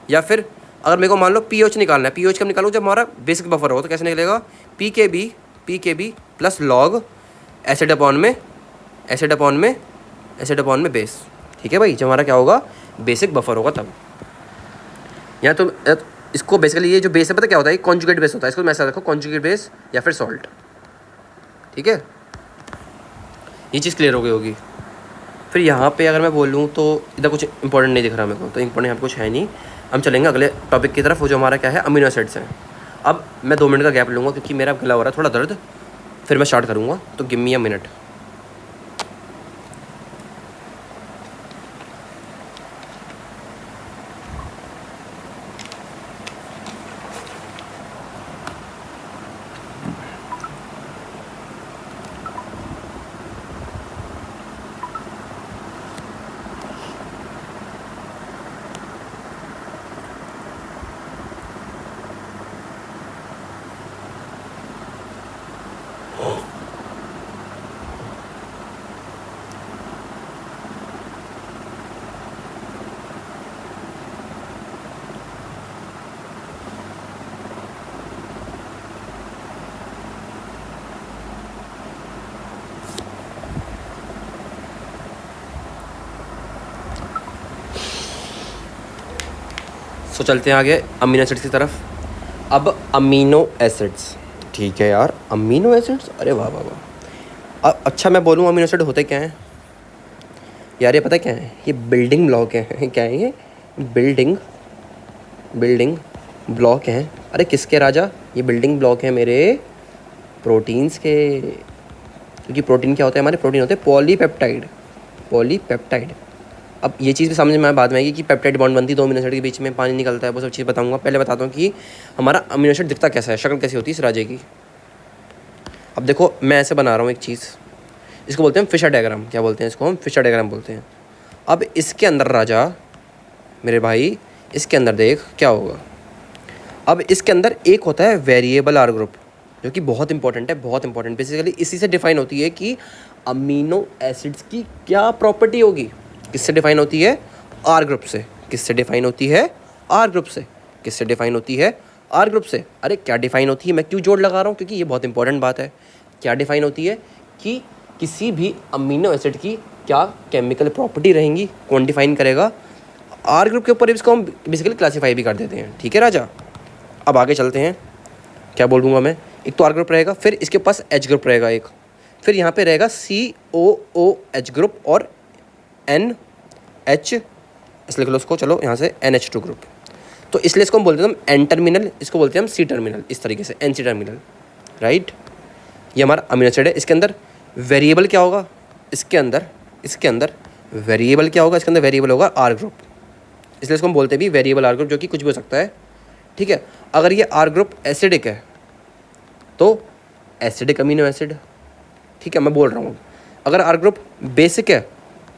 Speaker 1: या फिर अगर मेरे को मान लो pOH निकालना है, pOH कब निकालूँ, जब हमारा बेसिक बफर हो, तो कैसे निकलेगा, PKB plus log acid upon में बेस, ठीक है भाई। जब हमारा क्या होगा, बेसिक बफर होगा तब। या तो इसको बेसिकली ये जो बेस है पता क्या होता है, कॉन्जुगेट बेस होता है, इसको मैं ऐसा रखो कॉन्जुगेट बेस या फिर सॉल्ट, ठीक है। ये चीज़ क्लियर हो गई होगी। फिर यहाँ पे अगर मैं बोलूँ तो इधर कुछ इंपॉर्टेंट नहीं दिख रहा मेरे को, तो इंपॉर्टेंट यहाँ पे कुछ है नहीं। हम चलेंगे अगले टॉपिक की तरफ, वो जो हमारा क्या है, अमीनो एसिड्स हैं। अब मैं 2 मिनट का गैप लूँगा क्योंकि मेरा गला हो रहा है थोड़ा दर्द, फिर मैं स्टार्ट करूँगा, तो गिव मी अ मिनट। तो चलते हैं आगे अमीनो एसिड्स की तरफ। अब अमीनो एसिड्स, ठीक है यार, अमीनो एसिड्स, अरे वाह वाह वाह। अच्छा मैं बोलूँ अमीनो एसिड होते क्या हैं यार, ये पता क्या है, ये बिल्डिंग ब्लॉक है। क्या है ये, बिल्डिंग ब्लॉक हैं। अरे किसके राजा, ये बिल्डिंग ब्लॉक है मेरे प्रोटीन्स के। क्योंकि प्रोटीन क्या होता है, हमारे प्रोटीन होते हैं पॉलीपेप्टाइड। अब ये चीज़ भी समझ में बाद में आएगी कि पेप्टाइड बॉन्ड बनती है 2 अमीनो एसिड के बीच में, पानी निकलता है, वो सब चीज़ बताऊंगा। पहले बताता हूँ कि हमारा अमीनो एसिड दिखता कैसा है, शक्ल कैसी होती है इस राजे की। अब देखो मैं ऐसे बना रहा हूँ एक चीज़, इसको बोलते हैं फिशर डायग्राम। क्या बोलते हैं इसको, हम फिशर डायग्राम बोलते हैं। अब इसके अंदर राजा मेरे भाई, इसके अंदर देख क्या होगा। अब इसके अंदर एक होता है वेरिएबल आर ग्रुप, जो कि बहुत इंपॉर्टेंट है, बहुत इंपॉर्टेंट। बेसिकली इसी से डिफाइन होती है कि अमीनो एसिड्स की क्या प्रॉपर्टी होगी। किससे डिफाइन होती है, आर ग्रुप से। किससे डिफाइन होती है, आर ग्रुप से। किससे डिफाइन होती है, आर ग्रुप से। अरे क्या डिफाइन होती है, मैं क्यों जोड़ लगा रहा हूँ, क्योंकि ये बहुत इंपॉर्टेंट बात है। क्या डिफाइन होती है कि किसी भी अमीनो एसिड की क्या केमिकल प्रॉपर्टी रहेंगी, कौन डिफाइन करेगा, आर ग्रुप के ऊपर इसको हम बेसिकली क्लासीफाई भी कर देते हैं, ठीक है राजा। अब आगे चलते हैं, क्या बोल दूँगा मैं, एक तो आर ग्रुप रहेगा, फिर इसके पास एच ग्रुप रहेगा एक, फिर यहाँ पे रहेगा COOH ग्रुप और NH, इसलिए लिख लो उसको, चलो यहाँ से NH2 ग्रुप। तो इसलिए इसको हम बोलते हैं एन टर्मिनल, इसको बोलते हैं हम सी टर्मिनल, इस तरीके से NC टर्मिनल, राइट। ये हमारा अमीनो एसिड है। इसके अंदर वेरिएबल क्या होगा, इसके अंदर वेरिएबल क्या होगा, इसके अंदर वेरिएबल होगा आर ग्रुप, इसलिए इसको हम बोलते हैं भी वेरिएबल आर ग्रुप, जो कि कुछ भी हो सकता है, ठीक है। अगर ये आर ग्रुप एसिडिक है तो एसिडिक अमीनो एसिड, ठीक है, मैं बोल रहा हूँ अगर आर ग्रुप बेसिक है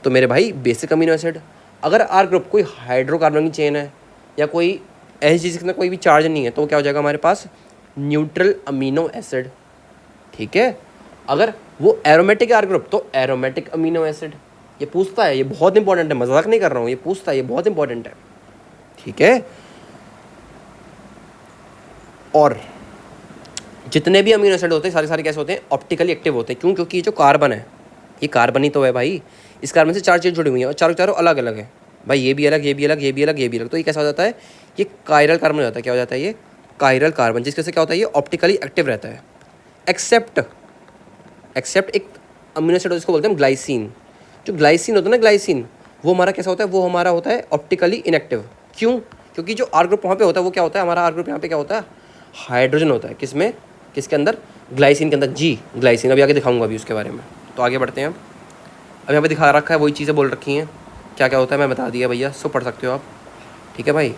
Speaker 1: तो मेरे भाई बेसिक अमीनो एसिड। अगर आर ग्रुप कोई हाइड्रोकार्बन की चेन है या कोई ऐसी चीज़ जिसमें कोई भी चार्ज नहीं है तो क्या हो जाएगा हमारे पास, न्यूट्रल अमीनो एसिड। ठीक है, अगर वो एरोमेटिक आर ग्रुप तो एरोमेटिक अमीनो एसिड। ये पूछता है, ये बहुत इंपॉर्टेंट है, मजाक नहीं कर रहा हूँ, ये पूछता है, ये बहुत इंपॉर्टेंट है। ठीक है, और जितने भी अमीनो एसिड होते हैं सारे सारे कैसे होते हैं, ऑप्टिकली एक्टिव होते हैं। क्यों? क्योंकि ये जो कार्बन है ये कार्बन ही तो है भाई, इस कार्बन से चार चीज़ जुड़ी हुई है और चारों चारों अलग अलग है भाई, ये भी अलग, ये भी अलग, ये भी अलग, ये भी अलग। तो ये कैसा हो जाता है, ये कायरल कार्बन हो जाता है। क्या हो जाता है ये, कायरल कार्बन, जिसके से क्या होता है ये ऑप्टिकली एक्टिव रहता है। एक्सेप्ट एक अमीनो एसिड जिसको बोलते हैं ग्लाइसिन। जो ग्लाइसिन होता है ना, ग्लाइसिन, वो हमारा कैसा होता है, वो हमारा होता है ऑप्टिकली इनएक्टिव। क्यों? क्योंकि जो आर ग्रुप वहाँ पे होता है वो क्या होता है, हमारा आर ग्रुप यहाँ पे क्या होता है, हाइड्रोजन होता है। किसमें, किसके अंदर, ग्लाइसिन के अंदर। जी ग्लाइसिन, अभी आगे दिखाऊंगा अभी उसके बारे में। तो आगे बढ़ते हैं। अब यहाँ पे दिखा रखा है, वही चीज़ें बोल रखी हैं, क्या क्या होता है मैं बता दिया भैया, सो पढ़ सकते हो आप। ठीक है भाई,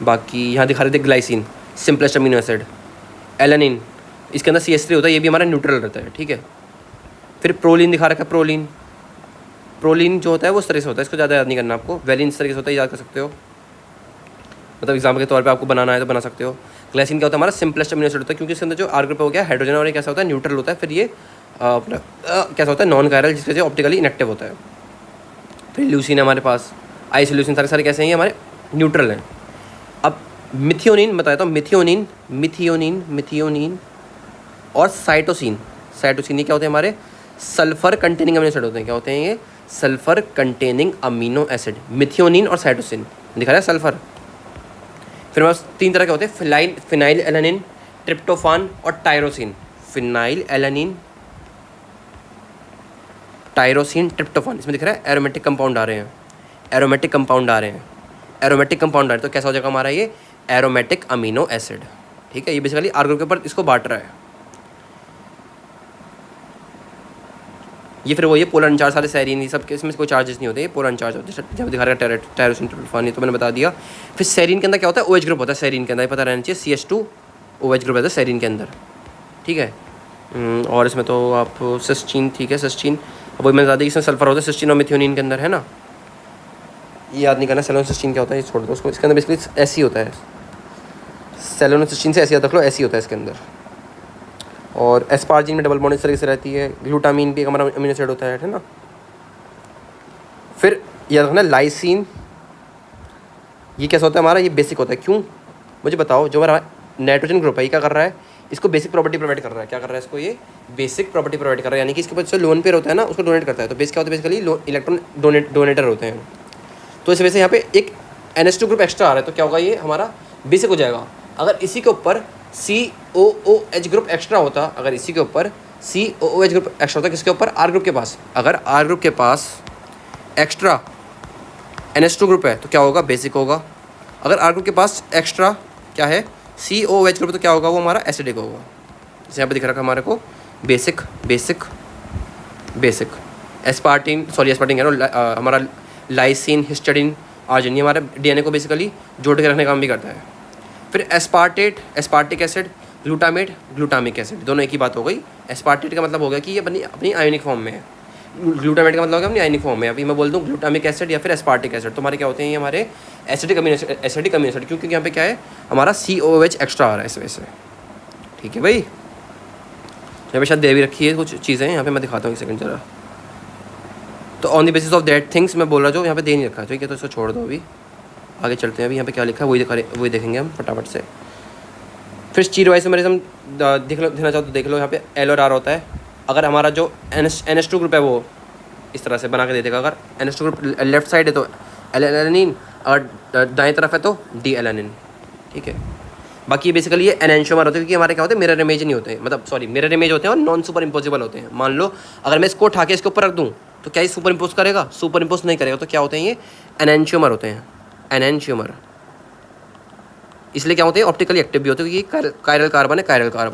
Speaker 1: बाकी यहाँ दिखा रहे थे glycine simplest amino acid. Alanine, इसके अंदर CH3 होता है, ये भी हमारा न्यूट्रल रहता है। ठीक है, फिर प्रोलिन दिखा रखा है। प्रोलिन जो होता है वो इस तरह से होता है, इसको ज़्यादा याद नहीं करना आपको। वेलिन इस तरह से होता है, याद कर सकते हो, मतलब एग्जाम्पल के तौर पे आपको बनाना है तो बना सकते हो। ग्लाइसिन क्या होता है, हमारा सिंपलेस्ट अमीनो एसिड होता है, क्योंकि इसके अंदर जो आर ग्रुप हो गया हाइड्रोजन और ये कैसा होता है, न्यूट्रल होता है। फिर ये अपना कैसा होता है, नॉन कायरल, जिसके से ऑप्टिकली इनएक्टिव होता है। फिर ल्यूसिन है हमारे पास, आइसोल्यूसिन, सारे सारे कैसे हैं, ये हमारे न्यूट्रल हैं। अब मिथियोनिन बताया, तो मिथियोनिन और साइटोसिन ये क्या होते हैं, हमारे सल्फर कंटेनिंग अमीनो एसिड होते हैं। क्या होते हैं ये, sulphur containing amino acid. Methionine और साइटोसिन दिखा रहा है, सल्फर। फिर हमारे पास 3 तरह के होते हैं, फिनाइल एलानिन, ट्रिप्टोफान और tyrosine. Phenyl alanine, tyrosine, tryptophan, इसमें दिख रहा है एरोमेटिक कंपाउंड आ रहे हैं, एरोमेटिक कंपाउंड आ रहे हैं तो कैसा हो जाएगा हमारा ये, एरोमेटिक अमीनो एसिड। ठीक है, ये बेसिकली आर ग्रुप के ऊपर इसको बांट रहा है। ये फिर वो ये पोलर अनचार्ज सारे सेरीन, ये सब के इसमें कोई चार्जेस नहीं होते, ये पोलर अनचार्ज होते हैं। जब दिखा रहा है टायरोसिन, ट्रिप्टोफान, ये तो मैंने बता दिया। फिर सेरीन के अंदर क्या होता है, OH ग्रुप होता है सेरीन के अंदर, पता रहना चाहिए, CH2 OH ग्रुप रहता है सेरीन के अंदर। ठीक है, और इसमें तो आप सिस्टीन, ठीक है सिस्टीन, वही मैंने बता दी, इसमें सल्फर होता है सिस्टीन और मिथियोनिन के अंदर, है ना। ये याद नहीं करना सेलोनोसिस्टीन क्या होता है, ये छोड़ दो उसको। इसके अंदर बेसिकली ऐसी होता है, सेलोनोसिस्टीन से ऐसी याद रख लो, ऐसी होता है इसके अंदर। और एस्पार्जिन में डबल बॉन्ड इस तरीके से रहती है। ग्लूटामीन भी एक हमारा अमीनो एसिड होता है ना। फिर याद रखना लाइसिन, ये कैसा होता है हमारा, ये बेसिक होता है। क्यों, मुझे बताओ, जो हमारा नाइट्रोजन ग्रुप है ये क्या कर रहा है, इसको बेसिक प्रॉपर्टी प्रोवाइड कर रहा है। क्या कर रहा है इसको, ये बेसिक प्रॉपर्टी प्रोवाइड कर रहा है, यानी कि इसके पास जो लोन पेयर होता है ना उसको डोनेट करता है। तो बेस क्या होता है, बेसिकली इलेक्ट्रॉन डोनेटर होते हैं। तो इस वजह से यहाँ पे एक NH2 ग्रुप एक्स्ट्रा आ रहा है, तो क्या होगा, ये हमारा बेसिक हो जाएगा। अगर इसी के ऊपर COOH ग्रुप एक्स्ट्रा होता, अगर इसी के ऊपर COOH ग्रुप एक्स्ट्रा होता, किसके ऊपर, आर ग्रुप के पास, अगर आर ग्रुप के पास एक्स्ट्रा NH2 ग्रुप है तो क्या होगा, बेसिक होगा। अगर आर ग्रुप के पास एक्स्ट्रा क्या है, COOH ग्रुप, तो क्या होगा, वो हमारा एसिडिक होगा। जैसे यहाँ पे दिख रखा है हमारे को, बेसिक एस्पार्टिन कह रहा हूँ, हमारा लाइसिन, हिस्टडीन, आर्जिनिन हमारे DNA को बेसिकली जोड़ के रखने का काम भी करता है। फिर एस्पार्टिक एसिड, ग्लूटामिक एसिड, दोनों एक ही बात हो गई। एस्पार्टेट का मतलब हो गया कि ये अपनी आयोनिक फॉर्म में है, ग्लूटामेट का मतलब हो गया अपनी आयोनिक फॉर्म में। अभी मैं बोल दूँ ग्लूटामिक एसिड या फिर एस्पार्टिक एसिड, तो हमारे क्या होते हैं, ये हमारे एसिडिक अमीनो एसिड, क्योंकि यहाँ पे क्या है, हमारा COOH एक्स्ट्रा आ रहा है इस वजह से। ठीक है भाई, यहाँ पे शायद दे भी रखी है कुछ चीज़ें, यहाँ पे मैं दिखाता हूँ एक सेकंड जरा। तो on the basis of that things मैं बोल रहा जो यहाँ पे दे नहीं रखा, ठीक है, तो इसको छोड़ दो, अभी आगे चलते हैं। अभी यहाँ पे क्या लिखा है वही देखेंगे हम फटाफट से। फिर स्टीरियो आइसोमेरिज्म देखना चाहो तो देख लो, यहाँ पे L और R होता है। अगर हमारा जो NH2 ग्रुप है वो इस तरह से बना के दे देगा, अगर NH2 ग्रुप लेफ्ट साइड है तो L-एलानिन, और दाएं तरफ है तो D-एलानिन। ठीक है, बाकी बेसिकली ये एनेंशियोमर होते हैं, क्योंकि हमारे क्या होते हैं, मिरर इमेज नहीं होते हैं, मतलब सॉरी मिरर इमेज होते हैं और नॉन सुपर इम्पोजिबल होते हैं। मान लो अगर मैं इसको उठा के इसके ऊपर रख दूँ तो क्या ये सुपर इम्पोज करेगा, सुपर इम्पोज नहीं करेगा। तो क्या होते हैं, ये एनेंशियोमर होते हैं, एनेंशियोमर। इसलिए क्या होते हैं, ऑप्टिकली एक्टिव भी होते हैं, क्योंकि कायरल कार्बन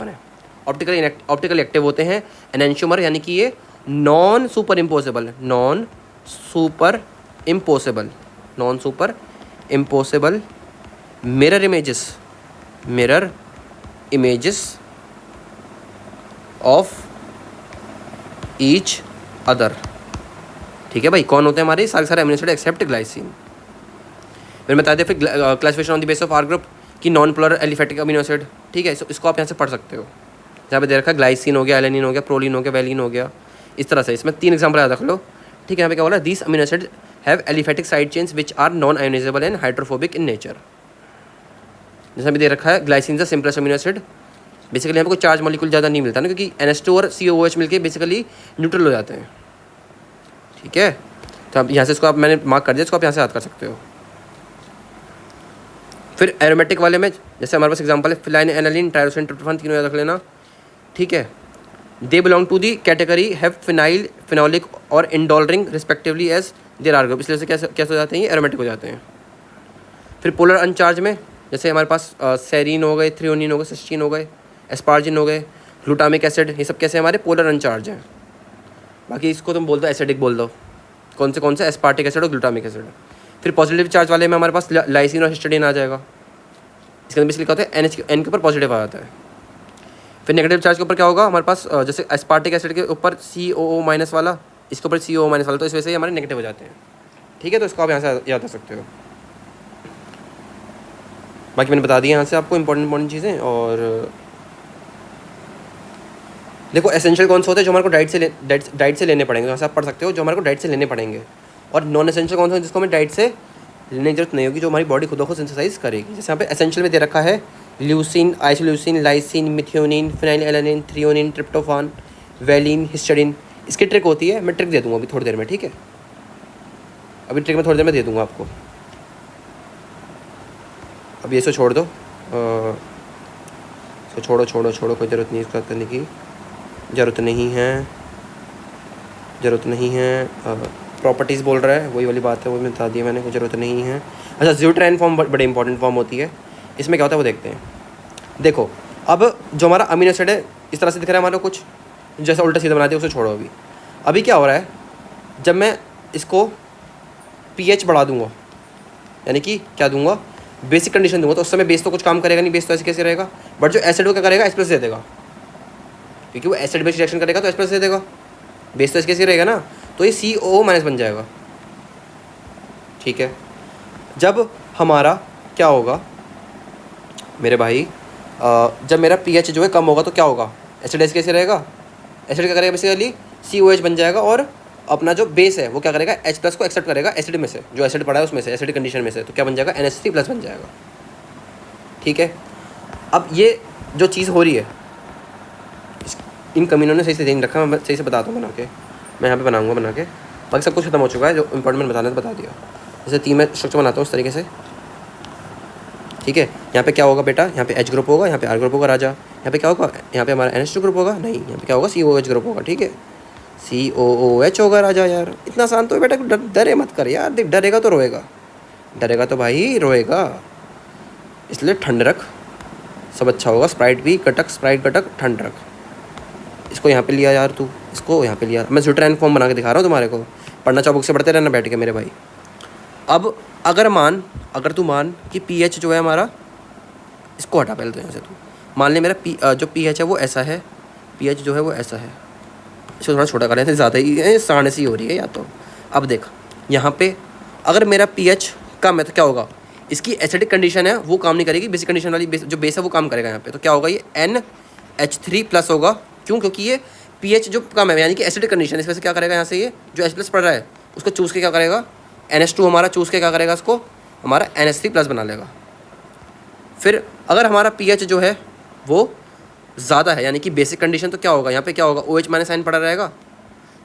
Speaker 1: है, ऑप्टिकली एक्टिव होते हैं एनेंशियोमर, यानी कि ये non super impossible mirror images of each other. ठीक है भाई, कौन होते हैं हमारे सारे सारे अमीनो एसिड एक्सेप्ट ग्लाइसिन। फिर बता दें फिर classification on the base of R group की non polar aliphatic amino acid. ठीक है, इसको आप यहाँ से पढ़ सकते हो। जहाँ पे दे रखा है ग्लाइसिन हो गया, एलेनिन हो गया, प्रोलिन हो गया, वैलिन हो गया, इस तरह से। इसमें 3 एग्जाम्पल याद रख लो। ठीक है, यहाँ पे क्या बोला, this amino acid have aliphatic side chains which are non ionizable and hydrophobic in nature. जैसा भी दे रखा है glycine the simplest amino acid. Basically यहाँ पे कोई चार्ज मॉलिक्यूल ज़्यादा नहीं मिलता ना, क्योंकि NH2 और COOH मिलके बेसिकली न्यूट्रल हो जाते हैं। ठीक है, तो अब यहाँ से इसको आप मैंने मार्क कर दिया, इसको आप यहाँ से याद कर सकते हो। फिर एरोमेटिक वाले में जैसे हमारे पास एग्जांपल है फिनाइल एनालिन टायरोसिन ट्रिप्टोफान, तीनों याद रख लेना। ठीक है, they belong to the category have phenyl phenolic और indole ring respectively as their R group, इसलिए से कैसे हो जाते हैं, ये एरोमेटिक हो जाते हैं। फिर पोलर अनचार्ज में जैसे हमारे पास सेरीन हो गए, थ्रियोनिन हो गए, सिस्टीन हो गए, एस्पार्जिन हो गए, ग्लूटामिक एसिड, ये सब कैसे हमारे पोलर अनचार्ज हैं। बाकी इसको तुम बोल दो एसिडिक बोल दो, कौन से एस्पार्टिक एसिड और ग्लूटामिक एसिड। फिर पॉजिटिव चार्ज वाले में हमारे पास लाइसिन और हिस्टिडीन आ जाएगा। इसके अंदर बेसिकली क्या होता है, N के ऊपर पॉजिटिव आ जाता है। फिर नेगेटिव चार्ज के ऊपर क्या होगा हमारे पास, जैसे एस्पार्टिक एसिड के ऊपर COO माइनस वाला, इसके ऊपर COO माइनस वाला, तो इस वजह से हमारे नेगेटिव हो जाते हैं। ठीक है, तो इसको आप यहाँ से याद कर सकते हो। बाकी मैंने बता दिया यहाँ से आपको इंपॉर्टेंट चीज़ें। और देखो एसेंशियल कौन से होते हैं जो हमारे को डाइट से लेने पड़ेंगे, यहाँ से आप पढ़ सकते हो, जो हमारे को डाइट से लेने पड़ेंगे। और नॉन एसेंशियल कौन सा है जिसको हमें डाइट से लेने की जरूरत नहीं होगी, जो हमारी बॉडी खुद को सिंथेसाइज करेगी। जैसे यहाँ पे एसेंशियल में दे रखा है leucine, isoleucine, lysine, methionine, phenyl alanine, threonine, tryptophan, valine, histidine. इसकी ट्रिक होती है, मैं ट्रिक दे दूँगा अभी थोड़ी देर में। ठीक है, अभी ट्रिक में थोड़ी देर में दे दूँगा आपको। अब ये सो छोड़ दो, इसको छोड़ो, कोई ज़रूरत नहीं इसका करने की, ज़रूरत नहीं है। प्रॉपर्टीज़ बोल रहा है, वही वाली बात है, वो बता दिया मैंने, कोई ज़रूरत नहीं है। अच्छा, ज़्यूट्राइन फॉर्म बड़े इंपॉर्टेंट फॉर्म होती है। इसमें क्या होता है वो देखते हैं। देखो अब जो हमारा अमीनो एसिड है इस तरह से दिख रहा है हमारा, कुछ जैसा उल्टा सीधा बना दिया, उसे छोड़ो। अभी क्या हो रहा है, जब मैं इसको pH बढ़ा दूंगा, यानी कि क्या दूंगा, बेसिक कंडीशन दूंगा, तो उस समय बेस तो कुछ काम करेगा नहीं, बेस तो ऐसे कैसे रहेगा। बट जो एसिड वो क्या करेगा, H+ दे देगा, क्योंकि वो एसिड बेस रिएक्शन करेगा तो H+ दे देगा, बेस तो ऐसे कैसे रहेगा ना, तो ये COO- बन जाएगा। ठीक है, जब हमारा क्या होगा मेरे भाई, जब मेरा pH जो है कम होगा तो क्या होगा, एसिड ऐसे कैसे रहेगा, एसिड क्या करेगा बेसिकली COH बन जाएगा, और अपना जो बेस है वो क्या करेगा, H+ को एक्सेप्ट करेगा एसिड में से, जो एसिड पड़ा है उसमें से, एसिड कंडीशन में से, तो क्या बन जाएगा, NH3+ बन जाएगा। ठीक है, अब ये जो चीज़ हो रही है इन कमीनों ने सही से ध्यान रखा, मैं सही से बताता हूँ बना के, मैं यहाँ पे बनाऊँगा बना के, बाकी सब कुछ खत्म हो चुका है, जो इंपॉर्टेंट बताना है बता दिया। जैसे 3 मैं स्ट्रक्चर बनाता हूँ उस तरीके से। ठीक है, यहाँ पे क्या होगा बेटा, यहाँ पे H ग्रुप होगा, यहाँ पे R ग्रुप होगा राजा, यहाँ पे क्या होगा, यहाँ पे हमारा NH2 ग्रुप होगा, नहीं यहाँ पे क्या होगा, COOH ग्रुप होगा। ठीक है, COOH होगा राजा। यार इतना आसान तो है बेटा, डरे मत कर यार, देख डरेगा तो रोएगा, डरेगा तो भाई रोएगा, इसलिए ठंड रख, सब अच्छा होगा। स्प्राइट भी कटक, स्प्राइट कटक, ठंड रख। इसको यहाँ पे लिया यार तू, इसको यहाँ पे लिया, मैं ज़्यूट्राइन फॉर्म बना के दिखा रहा हूँ तुम्हारे को, पढ़ना चाहो बुक से पढ़ते रहना बैठ के मेरे भाई। अब अगर तू मान कि pH जो है हमारा, इसको हटा पहले तो यहाँ से, तू मान ले मेरा जो pH है वो ऐसा है, pH जो है वो ऐसा है, इसको थोड़ा छोटा कर लेते हैं, ज़्यादा ही साढ़े सी हो रही है या तो। अब देख यहाँ पे अगर मेरा pH कम है तो क्या होगा, इसकी एसिडिक कंडीशन है वो काम नहीं करेगी, बेसिक कंडीशन वाली जो बेस है वो काम करेगा यहाँ पे, तो क्या होगा, ये NH3+ होगा। क्यों, क्योंकि ये pH जो कम है यानी कि एसिडिक कंडीशन, इस वजह से क्या करेगा, यहाँ से ये जो H+ पड़ रहा है उसको चूज़ के क्या करेगा, NH2 हमारा चूज़ के क्या करेगा, इसको हमारा NH3+ बना लेगा। फिर अगर हमारा pH जो है वो ज़्यादा है यानी कि बेसिक कंडीशन, तो क्या होगा, यहाँ पे क्या होगा, OH- साइन पड़ा रहेगा,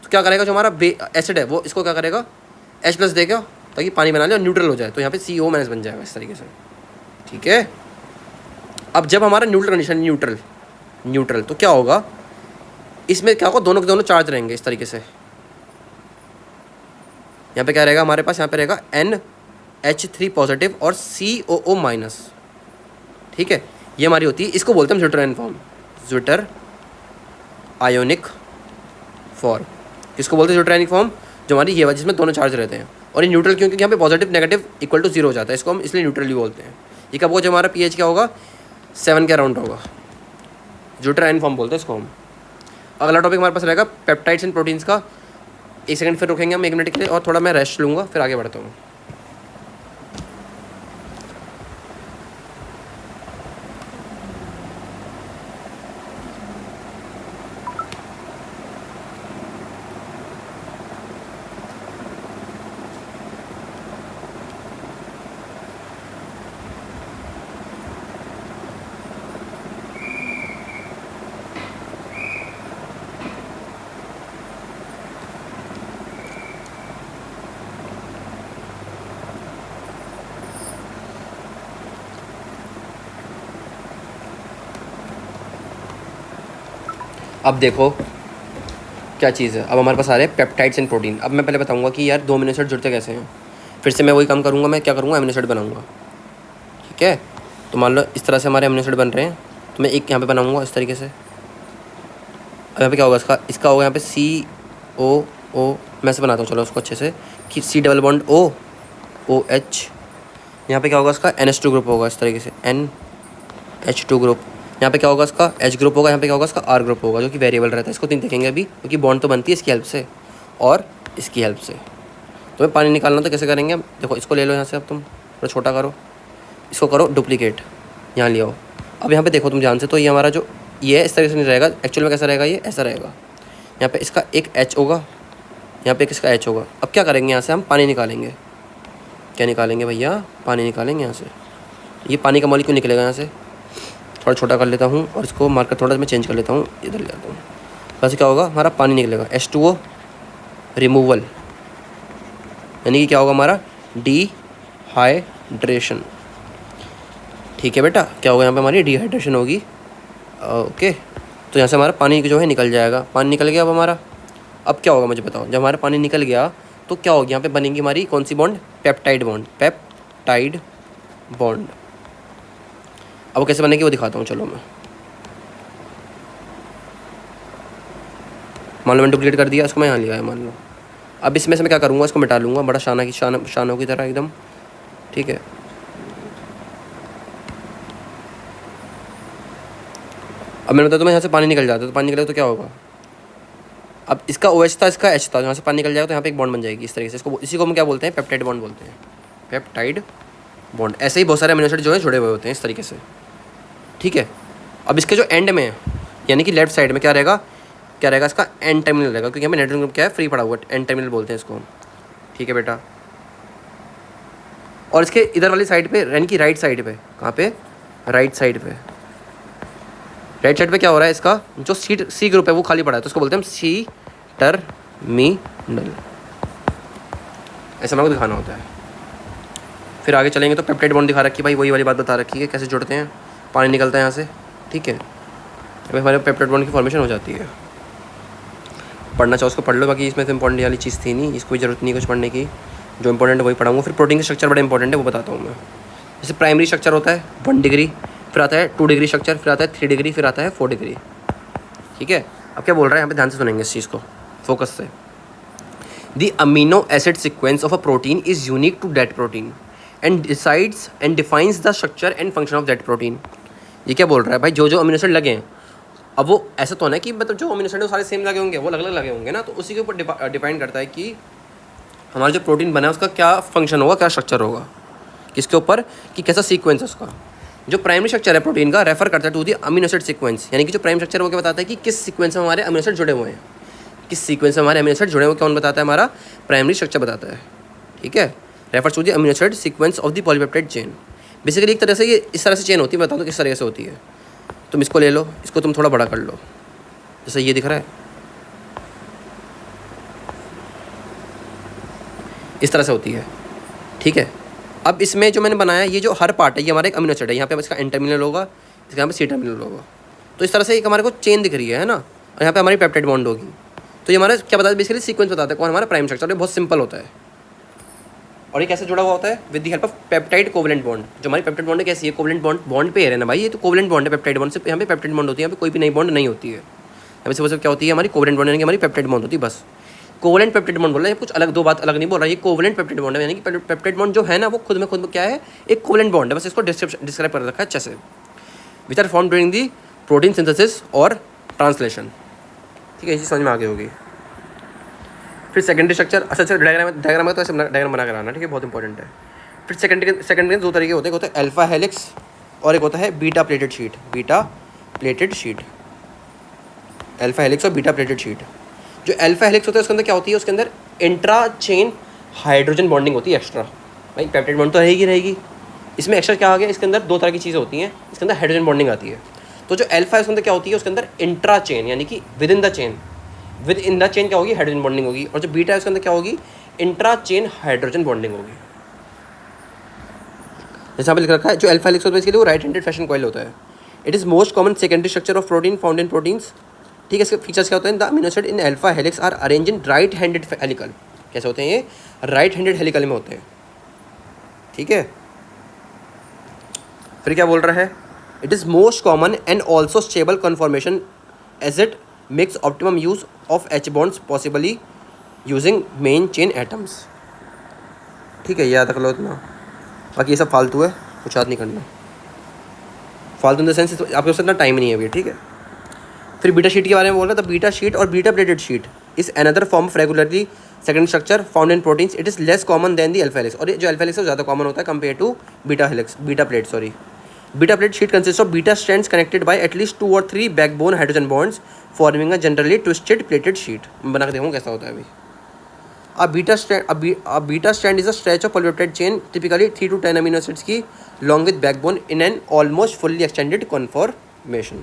Speaker 1: तो क्या करेगा, जो हमारा एसिड है वो इसको क्या करेगा, H+ देगा ताकि पानी बना ले और न्यूट्रल हो जाए, तो यहाँ पे CO- बन जाएगा इस तरीके से। ठीक है, अब जब हमारा न्यूट्रल कंडीशन, न्यूट्रल तो क्या होगा, इसमें क्या होगा, दोनों के दोनों चार्ज रहेंगे इस तरीके से। यहाँ पे क्या रहेगा हमारे पास, यहाँ पे रहेगा NH3+ और COO-। ठीक है, ये हमारी होती है, इसको बोलते हैं ज़्यूट्राइन फॉर्म, ज़्यूटर आयोनिक फॉर्म। इसको बोलते हैं ज़्यूट्राइनिक फॉर्म, जो हमारी ये जिसमें दोनों चार्ज रहते हैं। और ये न्यूट्रल क्योंकि यहाँ पे पॉजिटिव नेगेटिव इक्वल टू 0 हो जाता है, इसको हम इसलिए न्यूट्रल ही बोलते हैं। ये कब होगा, जब हमारा pH क्या होगा, 7 के अराउंड होगा, ज़्यूट्राइन फॉर्म बोलते हैं इसको हम। अगला टॉपिक हमारे पास रहेगा पेप्टाइड्स एंड प्रोटीन्स का। 1 सेकंड फिर रुकेंगे हम 1 मिनट के लिए और थोड़ा मैं रेस्ट लूँगा, फिर आगे बढ़ता हूँ। अब देखो क्या चीज़ है, अब हमारे पास आ रहे हैं पेप्टाइड्स एंड प्रोटीन। अब मैं पहले बताऊंगा कि यार 2 अमीनो एसिड जुड़ते कैसे हैं। फिर से मैं वही काम करूंगा, मैं क्या करूंगा, अमीनो एसिड बनाऊंगा। ठीक है, तो मान लो इस तरह से हमारे अमीनो एसिड बन रहे हैं, तो मैं एक यहाँ पे बनाऊंगा इस तरीके से। अब यहाँ पे क्या होगा, इसका होगा यहाँ पे COO। मैं से बनाता हूँ, चलो उसको अच्छे से, कि C डबल बॉन्ड OH। यहाँ पे क्या होगा, इसका NH2 ग्रुप होगा इस तरीके से, NH2 ग्रुप। यहाँ पे क्या होगा, इसका H ग्रुप होगा। यहाँ पे क्या होगा, इसका R ग्रुप होगा, जो कि वेरिएबल रहता है। इसको 3 देखेंगे अभी, क्योंकि बॉन्ड तो बनती है इसकी हेल्प से और इसकी हेल्प से। तो मैं पानी निकालना तो कैसे करेंगे, देखो इसको ले लो यहाँ से, अब तुम थोड़ा छोटा करो, इसको करो डुप्लीकेट, यहाँ ले आओ। अब यहाँ पे देखो तुम ध्यान से, तो ये हमारा जो ये है इस तरीके से नहीं रहेगा, एक्चुअल में कैसा रहेगा, ये ऐसा रहेगा। यहाँ पे इसका एक H होगा, यहाँ पे इसका H होगा। अब क्या करेंगे, यहाँ से हम पानी निकालेंगे। क्या निकालेंगे भैया, पानी निकालेंगे यहाँ से। ये पानी का मॉलिक्यूल निकलेगा यहाँ से। थोड़ा छोटा कर लेता हूँ और इसको मार्कर थोड़ा मैं चेंज कर लेता हूँ, इधर ले आता हूँ। बस क्या होगा, हमारा पानी निकलेगा, H2O रिमूवल, यानी कि क्या होगा हमारा डिहाइड्रेशन। ठीक है बेटा, क्या होगा यहाँ पे, हमारी डिहाइड्रेशन होगी। ओके, तो यहाँ से हमारा पानी जो है निकल जाएगा। पानी निकल गया अब हमारा। अब क्या होगा मुझे बताओ, जब हमारा पानी निकल गया तो क्या होगी, यहाँ पे बनेंगी हमारी कौन सी bond, peptide bond. Peptide bond. अब वो कैसे बनेगी वो दिखाता हूँ, चलो मैं। मान लो मैंने डुप्लीकेट कर दिया, इसको मैं यहाँ लिया है मान लो। अब इसमें से मैं क्या करूँगा, इसको मिटा लूँगा, बड़ा शानों की तरह एकदम। ठीक है, अब मैंने बताया तुम्हें, यहाँ से पानी निकल जाता है, तो पानी निकलेगा तो क्या होगा, अब इसका OH था, इसका H था, यहाँ से पानी निकल जाएगा तो यहाँ पे एक बॉन्ड बन जाएगी इस तरीके से। इसको, इसी को हम क्या बोलते हैं, पेप्टाइड बॉन्ड बोलते हैं, पेप्टाइड बॉन्ड। ऐसे ही बहुत सारे अमीनो एसिड जो है जुड़े हुए होते हैं इस तरीके से। ठीक है, अब इसके जो एंड में है, यानी कि लेफ्ट साइड में क्या रहेगा, इसका एन टर्मिनल रहेगा, क्योंकि हमें नाइट्रोजन ग्रुप क्या है, फ्री पड़ा हुआ है, एन टर्मिनल बोलते हैं इसको हम। ठीक है बेटा, और इसके इधर वाली साइड पे, यानी कि राइट साइड पे, कहाँ पे, राइट साइड पे, राइट साइड पे क्या हो रहा है, इसका जो सी ग्रुप है वो खाली पड़ा है, तो उसको बोलते हैं हम C टर्मिनल। ऐसा हमें को दिखाना होता है। फिर आगे चलेंगे तो पेप्टाइड बॉन्ड दिखा रखी है भाई, वही वाली बात बता रखी है, कैसे जुड़ते हैं, पानी निकलता है यहाँ से। ठीक है, अभी हमारे पेप्टाइड बॉन्ड की फॉर्मेशन हो जाती है। पढ़ना चाहो उसको पढ़ लो, बाकी इसमें तो इंपॉर्टेंट वाली चीज़ थी नहीं, इसको जरूरत नहीं कुछ पढ़ने की, जो इंपॉर्टेंट है वही पढ़ाऊँगा। फिर प्रोटीन का स्ट्रक्चर बड़ा इंपॉर्टेंट है, वो बताता हूँ मैं। जैसे प्राइमरी स्ट्रक्चर होता है 1 डिग्री, फिर आता है 2 डिग्री स्ट्रक्चर, फिर आता है 3 डिग्री, फिर आता है 4 डिग्री। ठीक है, अब क्या बोल रहा है यहाँ पे, ध्यान से सुनेंगे इस चीज़ को फोकस से। The amino acid sequence of a protein is unique to that protein and decides and defines the structure and function of that protein. ये क्या बोल रहा है भाई, जो जो अमीनो एसिड लगे हैं, अब वो ऐसा तो है कि मतलब जो अमीनो एसिड वो सारे सेम लगे होंगे, वो अलग अलग लगे होंगे ना, तो उसी के ऊपर डिपेंड करता है कि हमारा जो प्रोटीन बना है उसका क्या फंक्शन होगा, क्या स्ट्रक्चर होगा, किसके ऊपर, कि कैसा सीक्वेंस है उसका। जो प्राइमरी स्ट्रक्चर है प्रोटीन का, रेफर करता है to the amino acid sequence, यानी कि जो प्राइमरी स्ट्रक्चर वो क्या बताता है कि किस सीक्वेंस में हमारे अमीनो एसिड जुड़े हुए हैं, किस सीक्वेंस में हमारे अमीनो एसिड जुड़े हुए, कौन बताता है, हमारा प्राइमरी स्ट्रक्चर बताता है। ठीक है, refer to the amino acid sequence of the polypeptide chain. Basically एक तरह से ये इस तरह से चेन होती है, बता दो किस तरह से होती है। तुम इसको ले लो, इसको तुम थोड़ा बड़ा कर लो, जैसे ये दिख रहा है, इस तरह से होती है। ठीक है, अब इसमें जो मैंने बनाया, ये जो हर पार्ट है, ये हमारा एक अमीनो एसिड है, यहाँ पे इसका एन टर्मिनल होगा, इसका यहाँ पे C टर्मिनल होगा। तो इस तरह से एक हमारे को चेन दिख रही है ना, और यहाँ पे हमारी पेप्टाइड बॉन्ड होगी। तो ये हमारा क्या बताता है, बेसिकली सीक्वेंस बताता है कौन हमारा प्राइम स्ट्रक्चर। ये बहुत सिंपल होता है, और ये कैसे जुड़ा हुआ होता है, with the help of peptide covalent bond. जो हमारी पेप्टाइड बॉन्ड है कैसी है, कोवलेंट बॉन्ड पे है ना भाई, ये तो कोवलेंट बॉन्ड है पेप्टाइड बॉन्ड से, यहाँ पे पेप्टाइड बॉन्ड होती है, यहाँ पे कोई भी नई बॉन्ड नहीं होती है। यहाँ पे सिर्फ क्या होती है, हमारी कोवलेंट बॉन्ड, यानी कि हमारी पेप्टाइड बॉन्ड होती है बस। कोवलेंट पेप्टाइड बॉन्ड बोल रहा है, कुछ अलग, दो बात अलग नहीं बोल रहा है, ये कोवलेंट पेप्टाइड बॉन्ड है, यानी कि पेप्टाइड बॉन्ड जो है ना वो खुद में क्या है, एक कोवलेंट बॉन्ड है, बस इसको डिस्क्राइब कर रखा है अच्छे से। Which are form during the protein synthesis और ट्रांसलेशन। ठीक है, ये चीज़ समझ में आ गई होगी। फिर सेकेंडरी स्ट्रक्चर, अच्छा डायग्राम में तो ऐसे डायग्राम बना कर आना, ठीक है, बहुत इंपॉर्टेंट है। फिर सेकेंडरी के दो तरीके होते हैं, एक होता है अल्फा हेलिक्स और एक होता है beta pleated sheet. Beta pleated sheet, alpha helix और बीटा प्लेटेड शीट। जो अल्फा हेलिक्स होता है उसके अंदर क्या होती है, उसके अंदर इंट्रा चेन हाइड्रोजन बॉन्डिंग होती है एक्स्ट्रा। भाई पेप्टाइड बॉन्ड तो रहेगी। इसमें एक्स्ट्रा क्या आ गया, इसके अंदर दो तरह की चीज़ें होती हैं, इसके अंदर हाइड्रोजन बॉन्डिंग आती है। तो जो अल्फा है उसके अंदर क्या होती है, उसके अंदर इंट्रा चेन यानी कि विद इन द चेन क्या होगी, हाइड्रोजन बॉन्डिंग होगी। और जो बीटा है उसके अंदर क्या होगी, इंट्रा चेन हाइड्रोजन बॉन्डिंग होगी। जैसे पे लिख रखा है, जो अल्फा हेलिक्स होता है इसके लिए वो राइट हैंडेड फैशन कॉइल होता है। It is most common secondary structure of protein found in proteins. ठीक है, इसके फीचर्स क्या होते हैं, the amino acid in alpha helix are arrange in right handed helical. कैसे होते हैं ये, राइट हैंडेड हेलिकल में होते हैं। ठीक है, फिर क्या बोल रहा है, it is most common and also stable conformation as it makes optimum use of H bonds possibly using main chain atoms. ठीक है, याद रख लो इतना, बाकी ये सब फालतू है, कुछ याद नहीं करना। फालतू इन द सेंस आपके पास इतना टाइम नहीं है अभी। ठीक है, फिर बीटा शीट के बारे में बोल रहा था। बीटा शीट और beta pleated sheet is another form of regularly second structure found in proteins. It is less common than the alpha helix. और जो अल्फा हेलिक्स है ज़्यादा कॉमन होता है compare to beta plate. Beta plate sheet consist of beta strands connected by at least 2 और 3 backbone hydrogen bonds forming a generally twisted pleated sheet. मैं बना के देखूँ कैसा होता है अभी। A beta strand is a stretch of polypeptide chain, typically 3 to 10 amino acids की long with backbone in an almost fully extended conformation।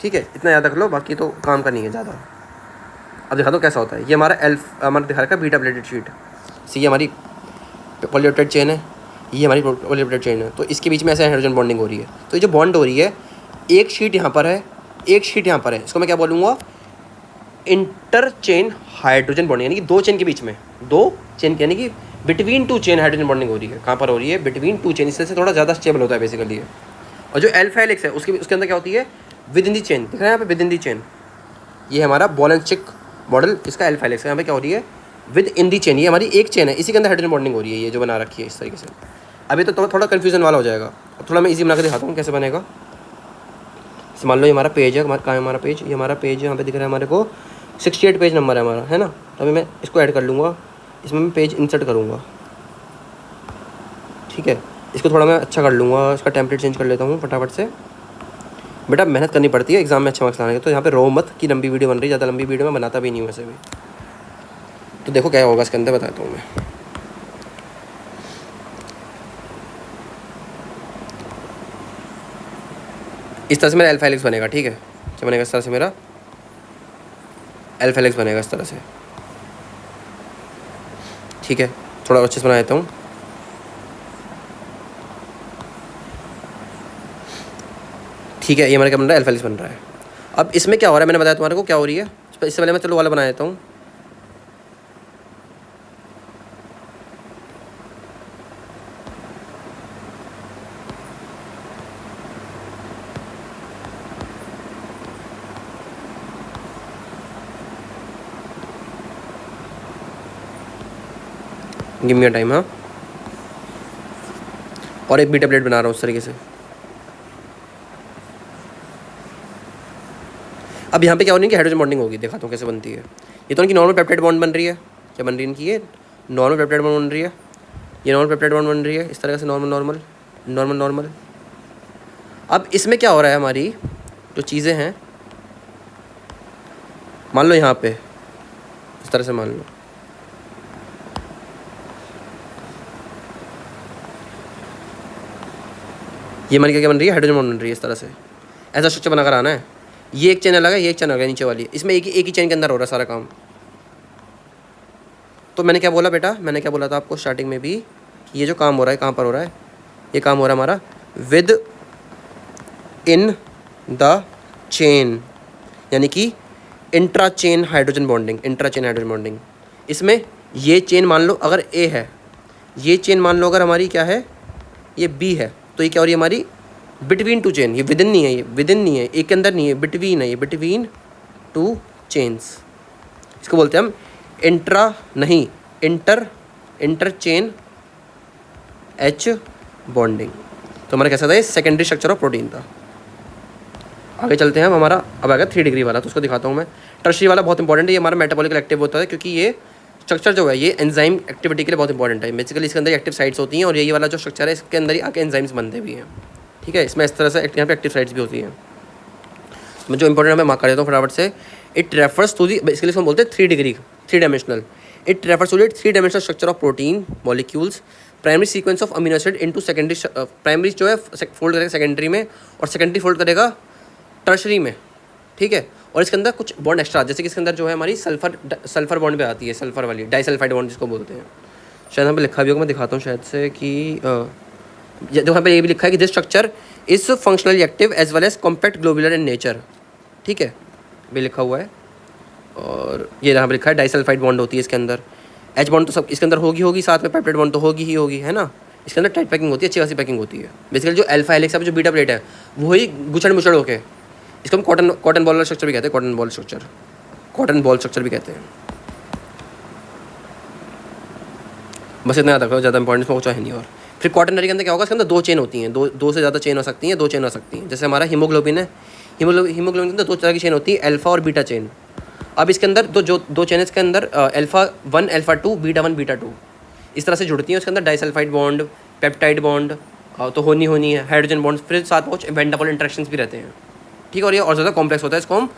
Speaker 1: ठीक है, इतना याद रख लो, बाकी तो काम का नहीं है ज़्यादा। अब दिखा दो कैसा होता है। ये हमारा दिखा रखा है बीटा प्लेटेड शीट। ये हमारी पॉलीपेप्टाइड चेन है, ये हमारी पॉलीपेप्टाइड चेन है। तो इसके बीच में ऐसे हाइड्रोजन बॉन्डिंग हो रही है। तो ये जो बॉन्ड हो रही है, एक शीट यहाँ पर है, एक शीट यहाँ पर है, इसको मैं क्या बोलूँगा, इंटरचेन हाइड्रोजन बॉन्डिंग, यानी कि दो चेन के बीच में, दो चेन यानी कि between two chain hydrogen bonding हो रही है। कहाँ पर हो रही है, बिटवीन टू चेन, इससे थोड़ा ज़्यादा स्टेबल होता है बेसिकली ये। और जो अल्फा हेलिक्स है उसके अंदर क्या होती है, विद इन दी चेन। दिख रहा है यहाँ पे विद इन दी चेन, ये हमारा बॉल एंड स्टिक मॉडल इसका अल्फा हेलिक्स है। यहाँ पे क्या हो रही है, विद इन दी चेन, ये हमारी एक चेन है, इसी के अंदर हाइड्रोजन बॉन्डिंग हो रही है, ये जो बना रखी है इस तरीके से। अभी तो थोड़ा कन्फ्यूजन वाला हो जाएगा, अब थोड़ा मैं ईजी बना के दिखाता हूँ कैसे बनेगा। मान लो ये हमारा पेज है, कहाँ है हमारा पेज, ये हमारा पेज है, यहाँ पे दिख रहा है हमारे को 68 पेज नंबर है हमारा, है ना। तो अभी मैं इसको ऐड कर लूँगा, इसमें मैं पेज इंसर्ट करूँगा। ठीक है, इसको थोड़ा मैं अच्छा कर लूँगा, इसका टेम्पलेट चेंज कर लेता हूँ फटाफट से। बेटा मेहनत करनी पड़ती है एग्जाम में अच्छे मार्क्स लाने के, तो यहाँ पे रो मत कि लंबी वीडियो बन रही है, ज़्यादा लंबी वीडियो मैं बनाता भी नहीं हूँ वैसे भी। तो देखो क्या होगा इसके अंदर, बताता हूँ मैं। इस तरह से मेरा अल्फा हेलिक्स बनेगा। ठीक है, क्या बनेगा, इस तरह से मेरा अल्फा हेलिक्स बनेगा, इस तरह से। ठीक है, थोड़ा अच्छे से बना देता हूँ। ठीक है, ये हमारा क्या बन रहा है, अल्फा हेलिक्स बन रहा है। अब इसमें क्या हो रहा है, मैंने बताया तुम्हारे को क्या हो रही है। इससे पहले मैं चलो वाला बना देता हूँ। Give me a time. हाँ, और एक बीटा प्लेट बना रहा हूँ उस तरीके से। अब यहाँ पे क्या हो रही है कि हाइड्रोजन बॉन्डिंग होगी, दिखाता हूँ कैसे बनती है। ये तो उनकी नॉर्मल पेप्टाइड बॉन्ड बन रही है, क्या बन रही है इनकी, ये नॉर्मल पेप्टाइड बॉन्ड बन रही है, ये नॉर्मल पेप्टाइड बॉन्ड बन रही है इस तरह से, नॉर्मल। अब इसमें क्या हो रहा है, हमारी जो चीज़ें हैं, मान लो यहाँ पे इस तरह से मान लो, ये मान के क्या बन रही है, हाइड्रोजन बॉन्ड बन रही है इस तरह से। ऐसा स्ट्रक्चर बनाकर आना है। ये एक चैन अलग है, ये एक चैन अलग है, नीचे वाली इसमें एक ही चैन के अंदर हो रहा है सारा काम। तो मैंने क्या बोला बेटा, मैंने क्या बोला था आपको स्टार्टिंग में भी, कि ये जो काम हो रहा है कहाँ पर हो रहा है, ये काम हो रहा है हमारा विद इन द चेन, यानी कि इंट्रा चेन हाइड्रोजन बॉन्डिंग। इसमें ये चेन मान लो अगर ए है, ये चेन मान लो अगर हमारी क्या है, ये बी है, तो ये क्या हो रही है हमारी बिटवीन टू चेन। ये विद इन नहीं है, ये विद इन नहीं है, एक के अंदर नहीं है, बिटवीन है, ये बिटवीन टू चेन्स। इसको बोलते हैं हम इंट्रा नहीं इंटर चेन एच बॉन्डिंग। तो हमारा कैसा था, ये सेकेंडरी स्ट्रक्चर ऑफ प्रोटीन था। आगे चलते हैं, हमारा अब आएगा 3 डिग्री वाला, तो उसको दिखाता हूँ मैं। टर्शरी वाला बहुत इंपॉर्टेंट है, ये हमारा मेटाबॉलिकल एक्टिव होता है, क्योंकि ये स्ट्रक्चर जो है ये एंजाइम एक्टिविटी के लिए बहुत इंपॉर्टेंट है। बेसिकली इसके अंदर एक्टिव साइट्स होती हैं, और यही वाला जो स्ट्रक्चर है इसके अंदर ही आके एंजाइम्स बनते भी हैं। ठीक है, इसमें इस तरह से यहाँ पे एक्टिव साइट्स भी होती हैं। मैं जो इंपॉर्टेंट है मैं मार्क कर देता हूँ फटाफट से। It refers to the, basically इसको बोलते हैं 3 degree, 3 dimensional. It refers to the 3 dimensional structure of protein molecules, primary sequence of amino acid into secondary, primary जो है फोल्ड करेगा सेकेंडरी में, और सेकेंडरी फोल्ड करेगा टर्शरी में। ठीक है, और इसके अंदर कुछ बॉन्ड एक्स्ट्रा, जैसे कि इसके अंदर जो है हमारी सल्फर बॉन्ड पे आती है, सल्फर वाली डाइसल्फाइड बॉन्ड जिसको बोलते हैं। शायद यहाँ पे लिखा भी होगा, मैं दिखाता हूँ शायद से कि जो यहाँ पे ये भी लिखा है कि this structure is functionally active as well as compact globular in nature. ठीक है, भी लिखा हुआ है। और ये यहाँ पे लिखा है डाइसल्फाइड बॉन्ड होती है इसके अंदर। एच बॉन्ड तो सब इसके अंदर होगी, साथ में पेप्टाइड बॉन्ड तो होगी ही होगी, है ना। इसके अंदर टाइट पैकिंग होती है, अच्छी खासी पैकिंग होती है। बेसिकली जो अल्फा हेलिक्स है, जो बीटा प्लेट है, वही गुछड़ मुछड़ होके, इसको हम कॉटन बॉल स्ट्रक्चर भी कहते हैं, कॉटन बॉल स्ट्रक्चर भी कहते हैं। बस इतना याद रखो, ज़्यादा इंपॉर्टेंस में कुछ है नहीं। और फिर क्वाटरनरी के अंदर क्या होगा, इसके अंदर 2 चेन होती हैं, दो से ज़्यादा चेन हो सकती हैं, 2 चेन हो सकती हैं। जैसे हमारा हीमोग्लोबिन है, हीमोग्लोबिन के अंदर 2 तरह की चेन होती है, अल्फा और बीटा चेन। अब इसके अंदर दो चेन इसके अंदर अल्फा 1 अल्फा 2 बीटा 1 बीटा 2 इस तरह से जुड़ती हैं। उसके अंदर डाइसल्फाइड बॉन्ड, पेप्टाइड बॉन्ड तो होनी है, हाइड्रोजन बॉन्ड, फिर साथ में कुछ वैन डर वाल इंटरेक्शंस भी रहते हैं। ठीक है, और ये और ज़्यादा कॉम्प्लेक्स होता है, इसको हम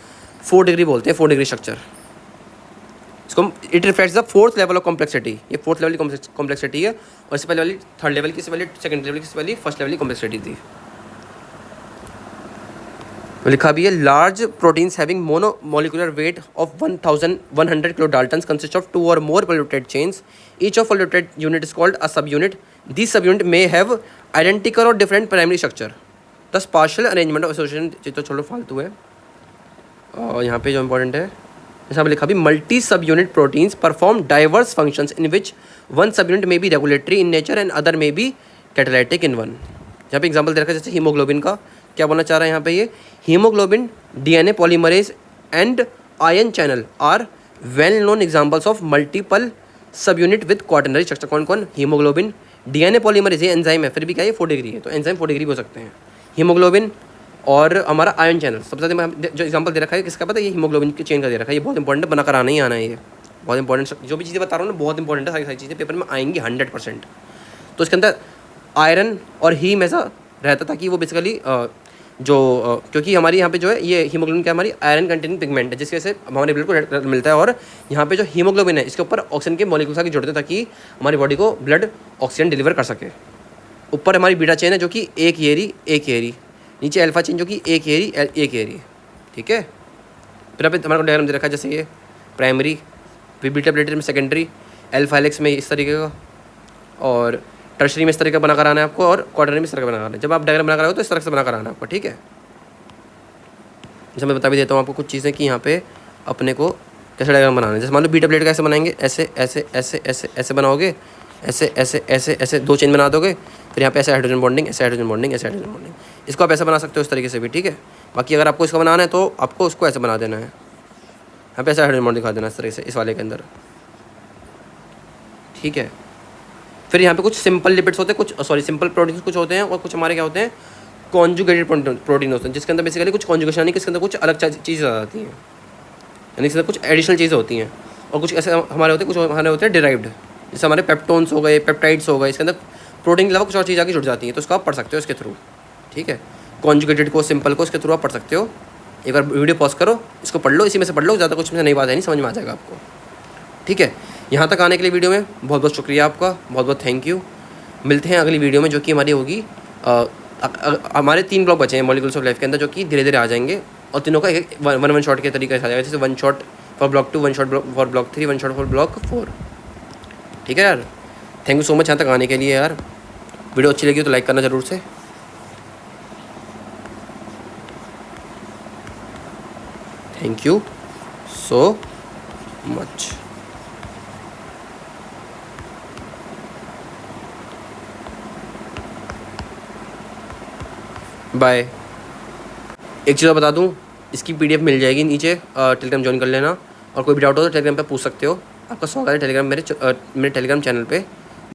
Speaker 1: 4 डिग्री बोलते हैं, 4 डिग्री स्ट्रक्चर। इसको हम it reflects the 4th level of complexity. ये 4th लेवल की कॉम्प्लेक्सिटी है, और इससे पहले वाली 3rd लेवल की, इससे पहले 2nd लेवल की, इससे पहले 1st लेवल की कॉम्प्लेक्सिटी थी। लिखा भी है large proteins having mono molecular weight of 1100 kilo daltons consist of 2 और more polypeptide chains. Each of polypeptide unit is called a sub unit. This sub unit may have identical और different primary structure. The spatial arrangement of association तो छोड़ो फालतू है। और यहाँ पे जो इंपॉर्टेंट है, जैसे हमने लिखा भी मल्टी सब unit proteins perform diverse functions in which one सब unit may be regulatory in nature and other may be catalytic in one. यहाँ पे एग्जाम्पल दे रखा है, जैसे हीमोग्लोबिन का क्या बोलना चाह रहा है यहाँ पे, ये haemoglobin, DNA polymerase and ion channel are well known examples of multiple सब यूनिट विद क्वाटरनरी स्ट्रक्चर। कौन कौन? हीमोग्लोबिन, डीएनए पॉलीमरेज, ये एंजाइम है, फिर भी क्या ये 4 डिग्री है, तो एंजाइम 4 डिग्री भी हो सकते हैं। हीमोग्लोबिन और हमारा आयन चैनल, सबसे ज़्यादा जो एग्जाम्पल दे रखा है किसका पता है, ये हीमोग्लोबिन की चेन का दे रखा है। ये बहुत इंपॉर्टेंट है, बना कर आना ही आना है, ये बहुत इंपॉर्टेंट। जो भी चीज़ें बता रहा हूँ ना बहुत इंपॉर्टेंट है, सारी चीज़ें पेपर में आएंगी 100%। तो इसके अंदर आयरन और हीम ऐसा रहता था कि वो बेसिकली क्योंकि हमारी यहाँ पे जो है ये हीमोग्लोबिन क्या हमारी आयरन कंटेनिंग पिगमेंट है, जिसकी वजह से हमारे ब्लड को रेड कलर मिलता है। और यहाँ पे जो हीमोग्लोबिन है इसके ऊपर ऑक्सीजन के मॉलिक्यूल्स आके जुड़ते हैं ताकि हमारी बॉडी को ब्लड ऑक्सीजन डिलीवर कर सके। ऊपर हमारी बीटा चेन है जो कि एक एरी, नीचे अल्फा चेन जो कि एक एरी। ठीक है, फिर अब हमारे को डायग्राम दे रखा है, जैसे ये प्राइमरी, फिर बीटा प्लेटेट में सेकेंडरी, अल्फा हेलिक्स में इस तरीके का, और टर्शरी में इस तरह का बना कर आना है आपको, और क्वार्टरनरी में इस तरह का बना कर आना है। जब आप डायग्राम बना कर हो तो इस तरह से बना कर आना है आपको। ठीक है, जैसे मैं बता भी देता हूँ आपको कुछ चीज़ें कि यहाँ पे अपने को कैसे डायग्राम बनाना है। जैसे मान लो बीटा प्लेट कैसे बनाएंगे, ऐसे ऐसे ऐसे ऐसे ऐसे बनाओगे, ऐसे ऐसे ऐसे ऐसे 2 चेन बना दोगे, फिर यहाँ पे ऐसे हाइड्रोजन बॉन्डिंग, ऐसे हाइड्रोजन बॉन्डिंग, ऐसे हाइड्रोजन बॉन्डिंग। इसको आप ऐसे बना सकते हो इस तरीके से भी। ठीक है, बाकी अगर आपको इसको बनाना है तो आपको उसको ऐसे बना देना है, यहाँ पे ऐसे हाइड्रोजन बॉन्ड दिखा देना इस तरीके से इस वाले के अंदर। ठीक है, फिर यहाँ पे कुछ सिंपल लिपिड्स होते हैं, कुछ सिंपल प्रोटीन्स कुछ होते हैं, और कुछ हमारे क्या होते हैं कॉन्जुगेटेड प्रोटीन होते हैं, जिसके अंदर बेसिकली कुछ कॉन्जुगेशन यानी कि इसके अंदर कुछ अलग चीज़ें आ जाती हैं, यानी इसके अंदर कुछ एडिशनल चीज़ें होती हैं। और कुछ ऐसे हमारे होते हैं, कुछ हमारे होते हैं डिराइव्ड, जैसे हमारे पेप्टोन्स हो गए, पेप्टाइड्स हो गए, इसके अंदर प्रोटीन के अलावा कुछ और चीज़ आके जुड़ जाती हैं, तो उसको आप पढ़ सकते हो इसके थ्रू। ठीक है, कॉन्जुगेटेड को, सिंपल को इसके थ्रू आप पढ़ सकते हो। एक बार वीडियो पॉज करो, इसको पढ़ लो, इसी में से पढ़ लो, ज़्यादा कुछ में से नई बात है नहीं, समझ में आ जाएगा आपको। ठीक है, यहाँ तक आने के लिए वीडियो में बहुत बहुत शुक्रिया आपका, बहुत बहुत थैंक यू। मिलते हैं अगली वीडियो में, जो कि हमारी होगी हमारे 3 ब्लॉक बचे हैं मॉलिक्यूल्स ऑफ लाइफ के अंदर, जो कि धीरे धीरे आ जाएंगे, और तीनों का एक वन शॉट के तरीके से आ जाएगा। जैसे 1 shot for block 2, 1 shot for block 3, 1 shot for block 4। ठीक है यार, थैंक यू सो मच यहाँ तक आने के लिए यार। वीडियो अच्छी लगी तो लाइक करना ज़रूर से। Thank you so much. Bye. एक चीज़ और बता दूं, इसकी PDF मिल जाएगी नीचे, टेलीग्राम ज्वाइन कर लेना, और कोई भी डाउट हो तो टेलीग्राम पे पूछ सकते हो। आपका स्वागत है टेलीग्राम मेरे टेलीग्राम चैनल पे।